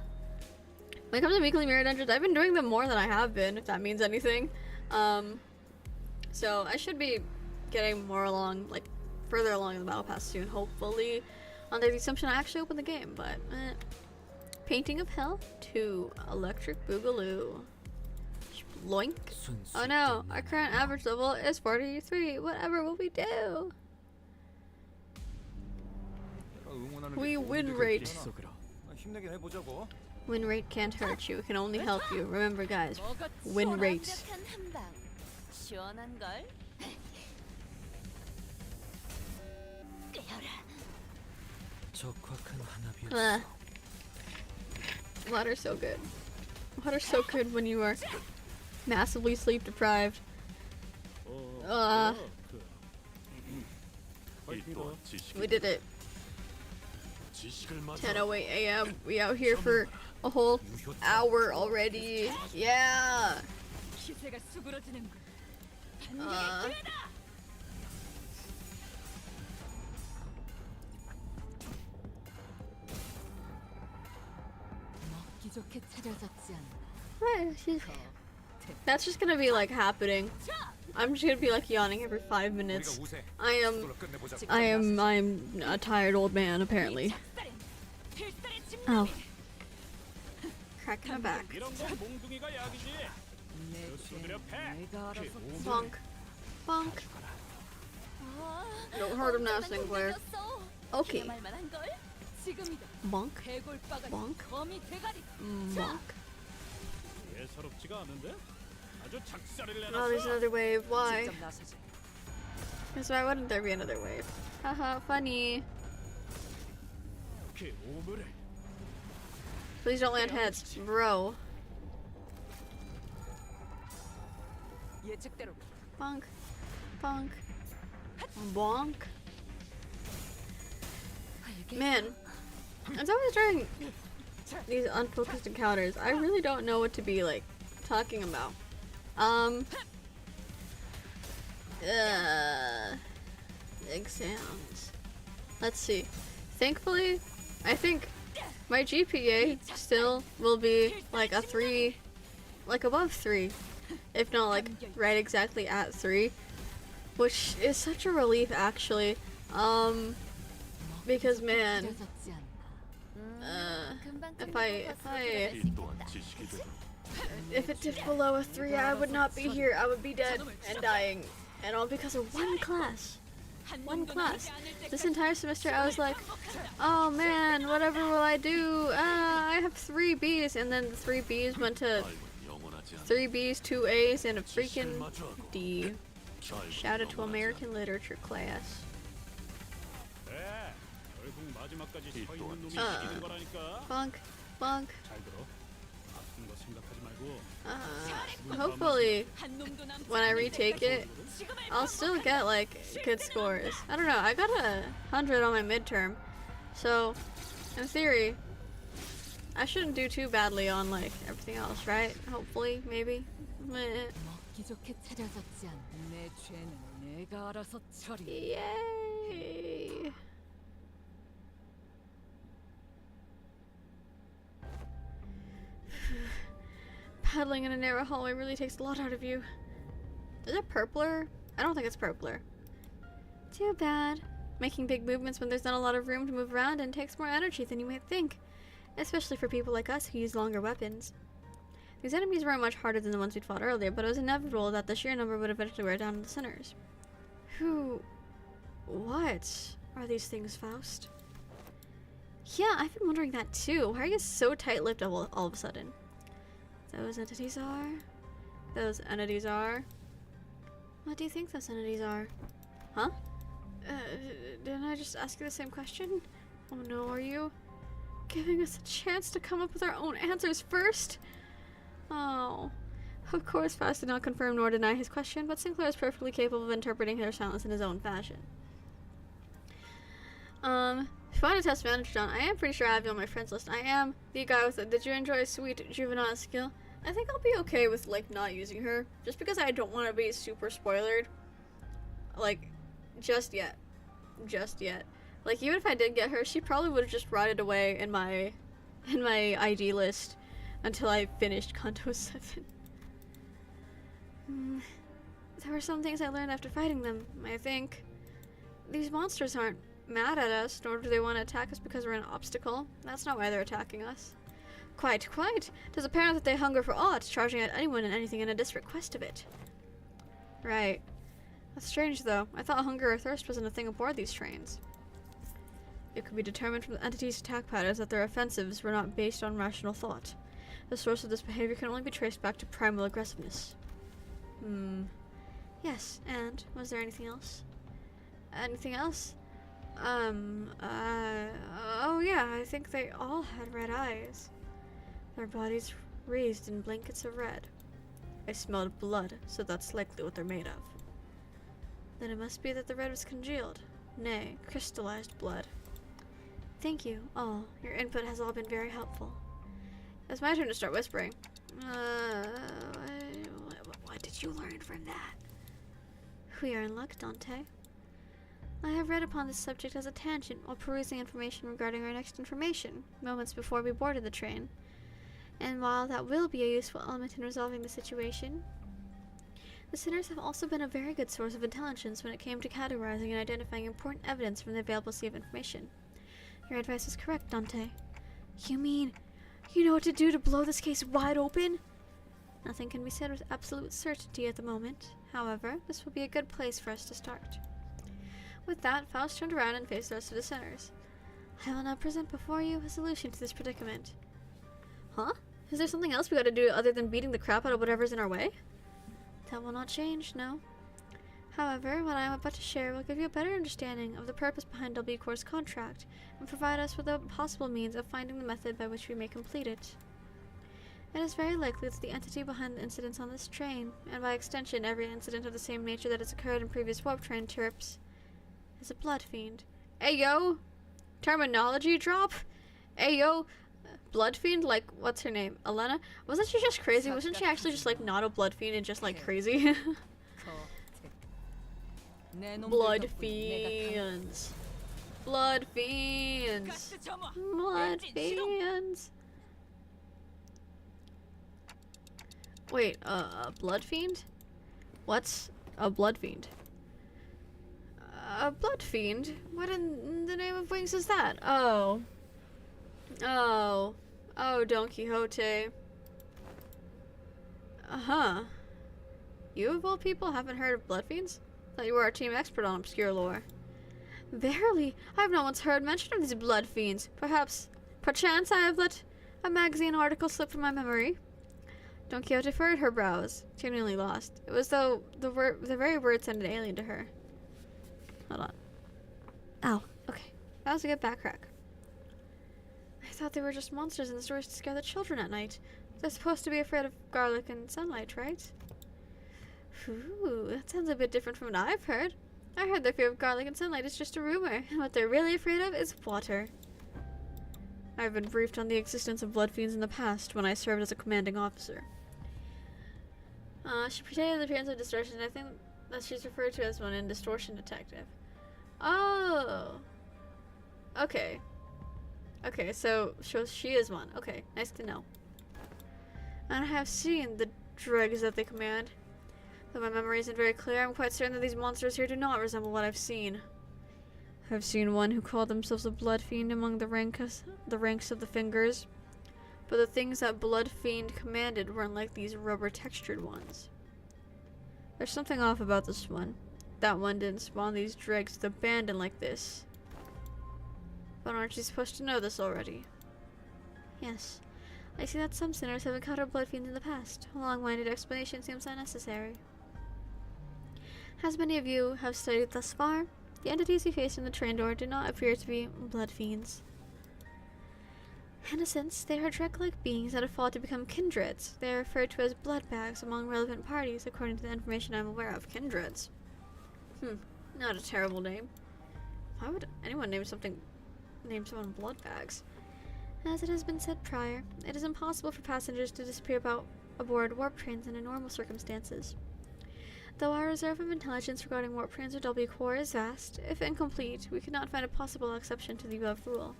When it comes to weekly mirror dungeons, I've been doing them more than I have been, if that means anything. So I should be getting more along, like further along in the battle pass soon, hopefully. Under the assumption I actually open the game, but Painting of Hell 2, Electric Boogaloo. Loink. Oh no, our current average level is 43. Whatever will we do? We win rate. Win rate can't hurt you, it can only help you. Remember guys, win rate. Water's so good. Water's so good when you are massively sleep deprived. We did it. 10:08 a.m. We out here for a whole hour already. Yeah. That's just gonna be like happening. I'm just gonna be like yawning every 5 minutes. I'm a tired old man apparently. Oh. Cracking my back. Bonk. Bonk. Don't hurt him now, Sinclair. Okay. Bonk. Bonk. Bonk. Oh, there's another wave. Why? Because why wouldn't there be another wave? Haha, funny. Please don't land heads, bro. Bonk. Bonk. Bonk. Man, it's always during these unfocused encounters, I really don't know what to be like talking about. Exams. Let's see. Thankfully, I think my GPA still will be like a 3, like above 3, if not like right exactly at 3, which is such a relief actually. Because man, if it dipped below a 3, I would not be here. I would be dead and dying, and all because of one class. One class. This entire semester I was like, oh man, whatever will I do? I have 3 B's, and then the 3 B's went to 3 B's, 2 A's, and a freaking D. Shout out to American literature class. Bonk, bonk. Hopefully, when I retake it, I'll still get like good scores. I don't know. I got 100 on my midterm, so in theory, I shouldn't do too badly on like everything else, right? Hopefully, maybe. Meh. Yay! Paddling in a narrow hallway really takes a lot out of you. Is it purpler? I don't think it's purpler. Too bad. Making big movements when there's not a lot of room to move around and takes more energy than you might think. Especially for people like us who use longer weapons. These enemies weren't much harder than the ones we'd fought earlier, but it was inevitable that the sheer number would eventually wear down the sinners. What are these things, Faust? Yeah, I've been wondering that too. Why are you so tight-lipped all of a sudden? Those entities are? Those entities are? What do you think those entities are? Huh? Didn't I just ask you the same question? Oh no, are you giving us a chance to come up with our own answers first? Oh. Of course, Faust did not confirm nor deny his question, but Sinclair is perfectly capable of interpreting her silence in his own fashion. If you want to test manager John, I am pretty sure I have you on my friends list. I am the guy with the did you enjoy sweet juvenile skill? I think I'll be okay with like not using her, just because I don't want to be super spoilered. Like, just yet. Like, even if I did get her, she probably would have just rotted away in my ID list until I finished Kanto 7. There were some things I learned after fighting them, I think. These monsters aren't mad at us, nor do they want to attack us because we're an obstacle. That's not why they're attacking us. Quite. It is apparent that they hunger for aught, charging at anyone and anything in a desperate quest of it. Right. That's strange, though. I thought hunger or thirst wasn't a thing aboard these trains. It could be determined from the entity's attack patterns that their offensives were not based on rational thought. The source of this behavior can only be traced back to primal aggressiveness. Yes, and was there anything else? Anything else? Oh yeah, I think they all had red eyes. Their bodies wreathed in blankets of red. I smelled blood, so that's likely what they're made of. Then it must be that the red was congealed. Nay, crystallized blood. Thank you, all. Your input has all been very helpful. It's my turn to start whispering. What did you learn from that? We are in luck, Dante. I have read upon this subject as a tangent while perusing information regarding our next information, moments before we boarded the train. And while that will be a useful element in resolving the situation, the sinners have also been a very good source of intelligence when it came to categorizing and identifying important evidence from the available sea of information. Your advice is correct, Dante. You mean, you know what to do to blow this case wide open? Nothing can be said with absolute certainty at the moment. However, this will be a good place for us to start. With that, Faust turned around and faced the rest of the sinners. I will now present before you a solution to this predicament. Huh? Is there something else we gotta do other than beating the crap out of whatever's in our way? That will not change, no. However, what I am about to share will give you a better understanding of the purpose behind W Corps' contract and provide us with a possible means of finding the method by which we may complete it. It is very likely that the entity behind the incidents on this train, and by extension every incident of the same nature that has occurred in previous warp train trips, is a blood fiend. Ayo! Terminology drop? Ayo! Blood fiend? Like, what's her name? Elena? Wasn't she just crazy? Wasn't she actually just like not a blood fiend and just like crazy? Blood fiends. Blood fiends. Blood fiends. Wait, a blood fiend? What's a blood fiend? A blood fiend? What in the name of wings is that? Oh. Oh. Oh, Don Quixote. Uh-huh. You of all people haven't heard of blood fiends? Thought you were our team expert on obscure lore. Verily, I have not once heard mention of these blood fiends. Perchance I have let a magazine article slip from my memory. Don Quixote furrowed her brows, genuinely lost. It was though the very word sounded alien to her. Hold on. Ow. Okay. That was a good back crack. I thought they were just monsters in the stories to scare the children at night. They're supposed to be afraid of garlic and sunlight, right? Ooh, that sounds a bit different from what I've heard. I heard their fear of garlic and sunlight is just a rumor, and what they're really afraid of is water. I've been briefed on the existence of blood fiends in the past when I served as a commanding officer. She pretended the appearance of distortion. I think that she's referred to as one in Distortion Detective. Oh. Okay. Okay, so she is one. Okay, nice to know. And I have seen the dregs that they command. Though my memory isn't very clear, I'm quite certain that these monsters here do not resemble what I've seen. I've seen one who called themselves a blood fiend among the ranks of the fingers, but the things that blood fiend commanded weren't like these rubber textured ones. There's something off about this one. That one didn't spawn these dregs with abandon like this. But aren't you supposed to know this already? Yes. I see that some sinners have encountered blood fiends in the past. A long-winded explanation seems unnecessary. As many of you have studied thus far, the entities you faced in the train door do not appear to be blood fiends. In a sense, they are dreg-like beings that have fought to become kindreds. They are referred to as blood bags among relevant parties, according to the information I'm aware of. Kindreds. Not a terrible name. Why would anyone name someone blood bags? As it has been said prior, it is impossible for passengers to disappear aboard warp trains under normal circumstances. Though our reserve of intelligence regarding warp trains or W Corps is vast, if incomplete, we could not find a possible exception to the above rule.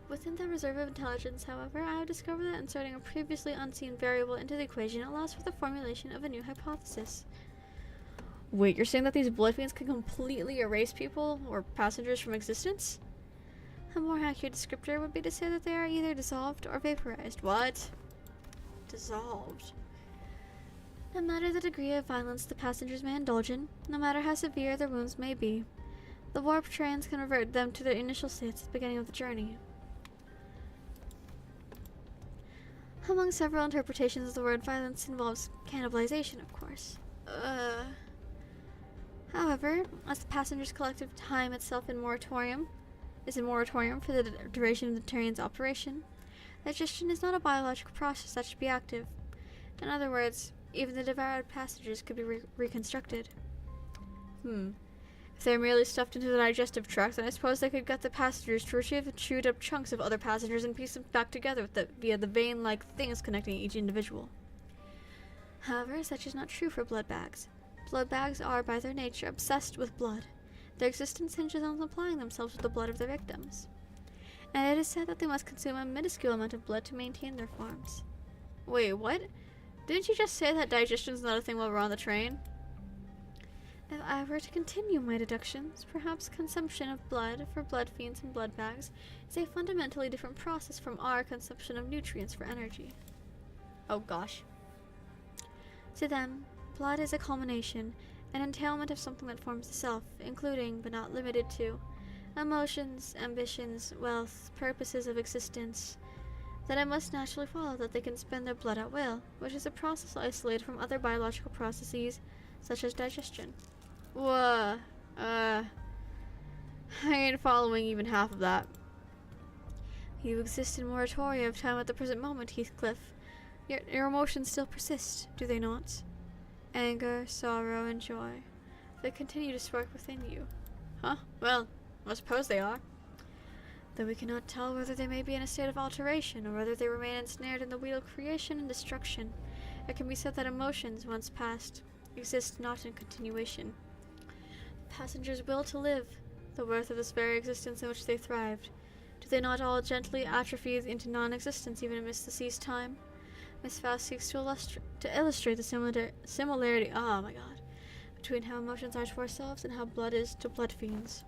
Within the reserve of intelligence, however, I have discovered that inserting a previously unseen variable into the equation allows for the formulation of a new hypothesis. Wait, you're saying that these blood fiends can completely erase people or passengers from existence? A more accurate descriptor would be to say that they are either dissolved or vaporized. What? Dissolved. No matter the degree of violence the passengers may indulge in, no matter how severe their wounds may be, the warp trains can revert them to their initial states at the beginning of the journey. Among several interpretations of the word violence involves cannibalization, of course. However, as the passengers' collective time itself is in moratorium for the duration of the train's operation, digestion is not a biological process that should be active. In other words, even the devoured passengers could be reconstructed. If they're merely stuffed into the digestive tract, then I suppose they could get the passengers to retrieve chewed up chunks of other passengers and piece them back together via the vein-like things connecting each individual. However, such is not true for blood bags. Blood bags are, by their nature, obsessed with blood. Their existence hinges on supplying themselves with the blood of their victims. And it is said that they must consume a minuscule amount of blood to maintain their forms. Wait, what? Didn't you just say that digestion is not a thing while we're on the train? If I were to continue my deductions, perhaps consumption of blood for blood fiends and blood bags is a fundamentally different process from our consumption of nutrients for energy. Oh gosh. To them, blood is a culmination, an entailment of something that forms the self, including, but not limited to, emotions, ambitions, wealth, purposes of existence. Then it must naturally follow that they can spend their blood at will, which is a process isolated from other biological processes, such as digestion. Whoa, I ain't following even half of that. You exist in moratoria of time at the present moment, Heathcliff. Yet your emotions still persist, do they not? Anger, sorrow, and joy. They continue to spark within you. Huh? Well, I suppose they are. Though we cannot tell whether they may be in a state of alteration, or whether they remain ensnared in the wheel of creation and destruction, it can be said that emotions, once past, exist not in continuation. Passengers' will to live, the worth of this very existence in which they thrived, do they not all gently atrophy into non-existence even amidst the sea's time? Miss Faust seeks to illustrate the similarity between how emotions are to ourselves and how blood is to blood fiends.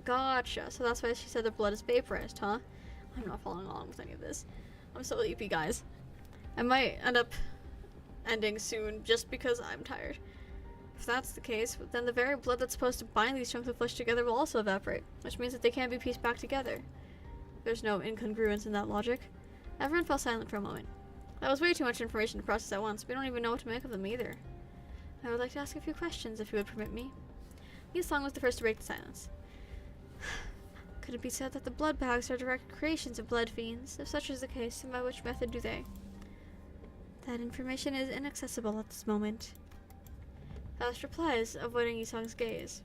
Gotcha. So that's why she said that blood is vaporized, huh? I'm not following along with any of this. I'm so sleepy, guys. I might end up ending soon just because I'm tired. If that's the case, then the very blood that's supposed to bind these chunks of flesh together will also evaporate, which means that they can't be pieced back together. There's no incongruence in that logic. Everyone fell silent for a moment. That was way too much information to process at once. We don't even know what to make of them either. I would like to ask a few questions, if you would permit me. Yisong was the first to break the silence. Could it be said that the blood bags are direct creations of blood fiends? If such is the case, then by which method do they? That information is inaccessible at this moment. Faust replies, avoiding Yisong's gaze.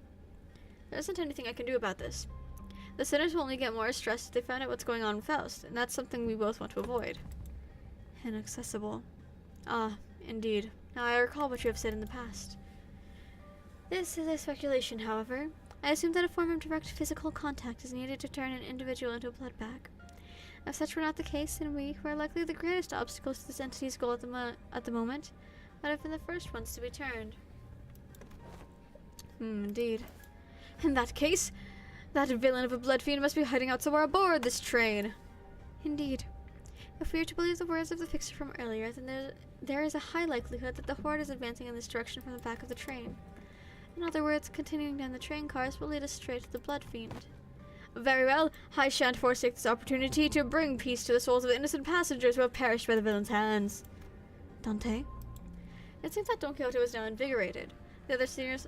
There isn't anything I can do about this. The sinners will only get more stressed if they find out what's going on with Faust, and that's something we both want to avoid. Inaccessible. Ah, indeed. Now I recall what you have said in the past. This is a speculation, however. I assume that a form of direct physical contact is needed to turn an individual into a blood bag. If such were not the case, then we, who are likely the greatest obstacles to this entity's goal at the moment, might have been the first ones to be turned. Indeed. In that case, that villain of a blood fiend must be hiding out somewhere aboard this train. Indeed. If we are to believe the words of the fixer from earlier, then there is a high likelihood that the horde is advancing in this direction from the back of the train. In other words, continuing down the train cars will lead us straight to the blood fiend. Very well, I shan't forsake this opportunity to bring peace to the souls of the innocent passengers who have perished by the villain's hands. Dante? It seems that Don Quixote was now invigorated. The other sinners,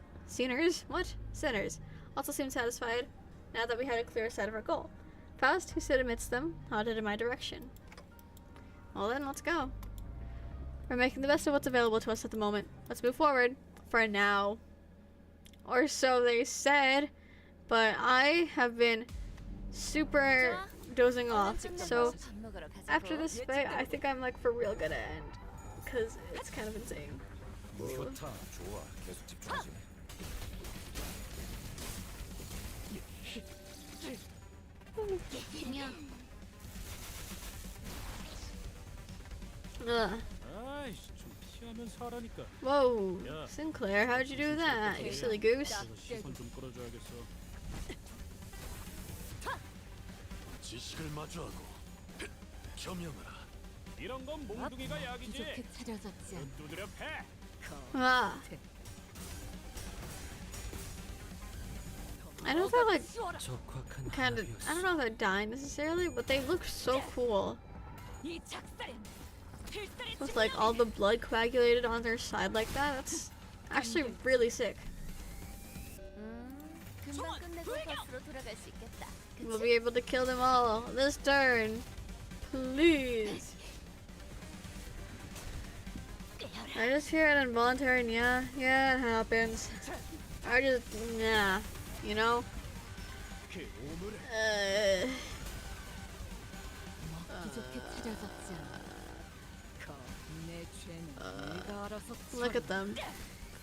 also seemed satisfied now that we had a clear sight of our goal. Faust, who stood amidst them, nodded in my direction. Well then, let's go. We're making the best of what's available to us at the moment. Let's move forward. For now. Or so they said. But I have been super dozing off. So after this fight, I think I'm like for real gonna end. Because it's kind of insane. Whoa, Sinclair, how'd you do that, you silly goose? Ah. I know they're like kind of, I don't know if they're dying necessarily, but they look so cool. With like all the blood coagulated on their side like that, that's actually really sick. We'll be able to kill them all this turn. Please. I just hear an involuntary yeah, it happens. are just, nah, you know? Look at them.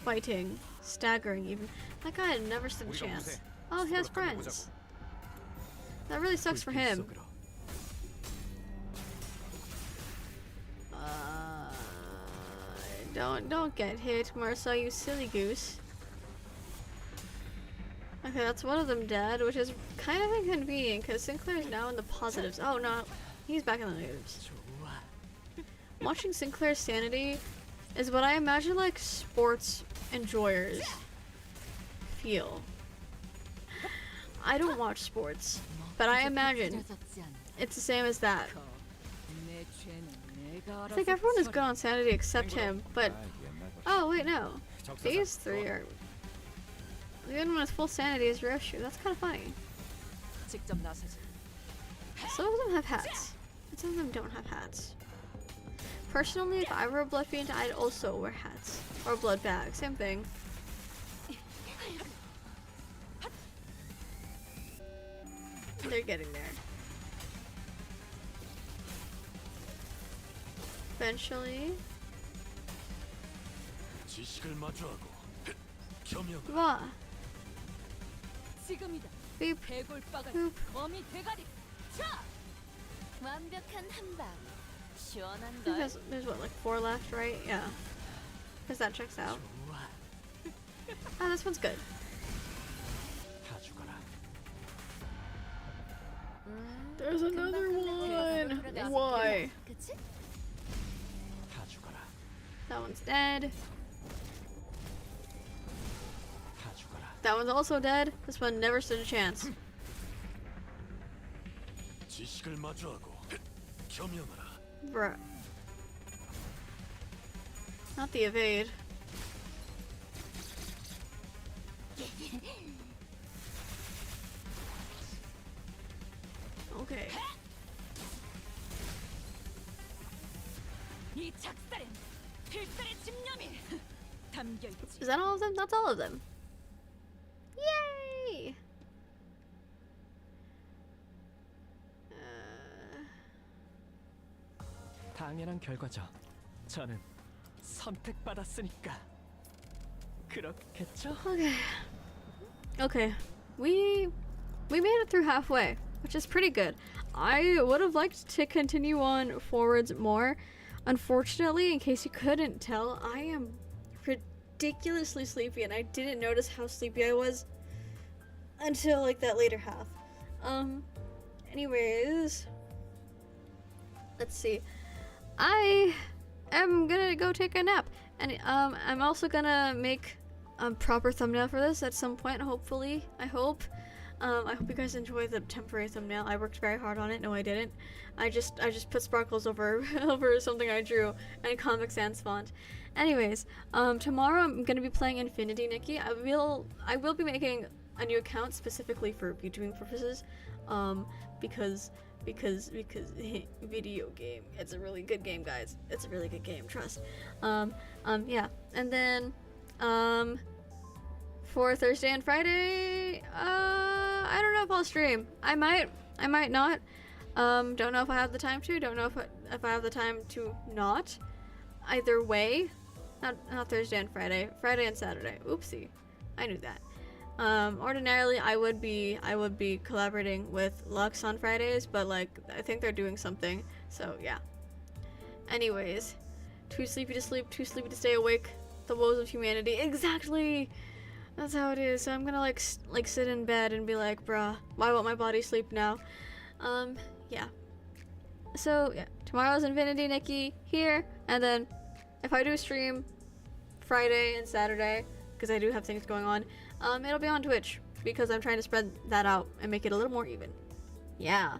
Fighting. Staggering even. That guy had never stood a chance. Oh, he has friends. That really sucks for him. Don't get hit, Marcel, you silly goose. Okay, that's one of them dead, which is kind of inconvenient because Sinclair's now in the positives. Oh no, he's back in the negatives. Watching Sinclair's sanity is what I imagine like sports enjoyers feel. I don't watch sports, but I imagine it's the same as that. I think everyone is good on sanity except him, but oh wait, no. These three are. The other one with full sanity is your issue. That's kind of funny. Some of them have hats, and some of them don't have hats. Personally, if I were a blood fiend, I'd also wear hats or blood bag. Same thing. They're getting there. Eventually. Wah. Beep. Boop. There's what, like 4 left, right? Yeah. Because that checks out. Ah, this one's good. There's another one! Why? That one's dead. That one's also dead. This one never stood a chance. Bruh. Not the evade. Okay. Is that all of them? That's all of them. Yay! 당연한 결과죠. 저는 선택받았으니까. 그렇겠죠? Okay. Okay. We made it through halfway, which is pretty good. I would have liked to continue on forwards more. Unfortunately, in case you couldn't tell, I am ridiculously sleepy and I didn't notice how sleepy I was until like that later half. Anyways, let's see. I am gonna go take a nap, and I'm also gonna make a proper thumbnail for this at some point, hopefully. I hope you guys enjoy the temporary thumbnail. I worked very hard on it. No, I didn't. I just put sparkles over over something I drew and Comic Sans font. Anyways, tomorrow I'm gonna be playing Infinity Nikki. I will be making a new account specifically for YouTubing purposes, because video game. It's a really good game, guys. It's a really good game. Trust. Yeah, and then for Thursday and Friday, I don't know if I'll stream. I might not. Don't know if I have the time to. Don't know if I have the time to not. Either way, not Thursday and Friday. Friday and Saturday. Oopsie, I knew that. Ordinarily I would be collaborating with Lux on Fridays, but like I think they're doing something. So yeah. Anyways, too sleepy to sleep, too sleepy to stay awake. The woes of humanity. Exactly. That's how it is. So I'm gonna like sit in bed and be like, bruh, why won't my body sleep now? Yeah. So yeah, tomorrow's Infinity Nikki here, and then if I do stream Friday and Saturday, because I do have things going on, it'll be on Twitch because I'm trying to spread that out and make it a little more even. Yeah.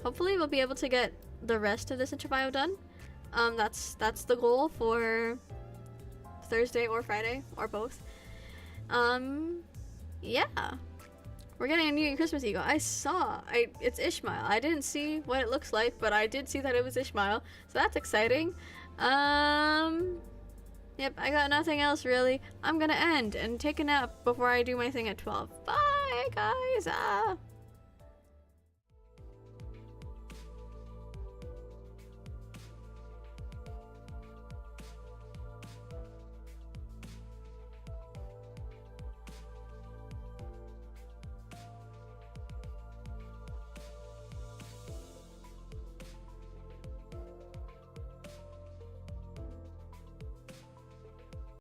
Hopefully we'll be able to get the rest of this interview done. That's the goal for Thursday or Friday or both. Yeah. We're getting a new Christmas eagle. It's Ishmael. I didn't see what it looks like, but I did see that it was Ishmael. So that's exciting. Yep, I got nothing else really. I'm gonna end and take a nap before I do my thing at 12. Bye, guys.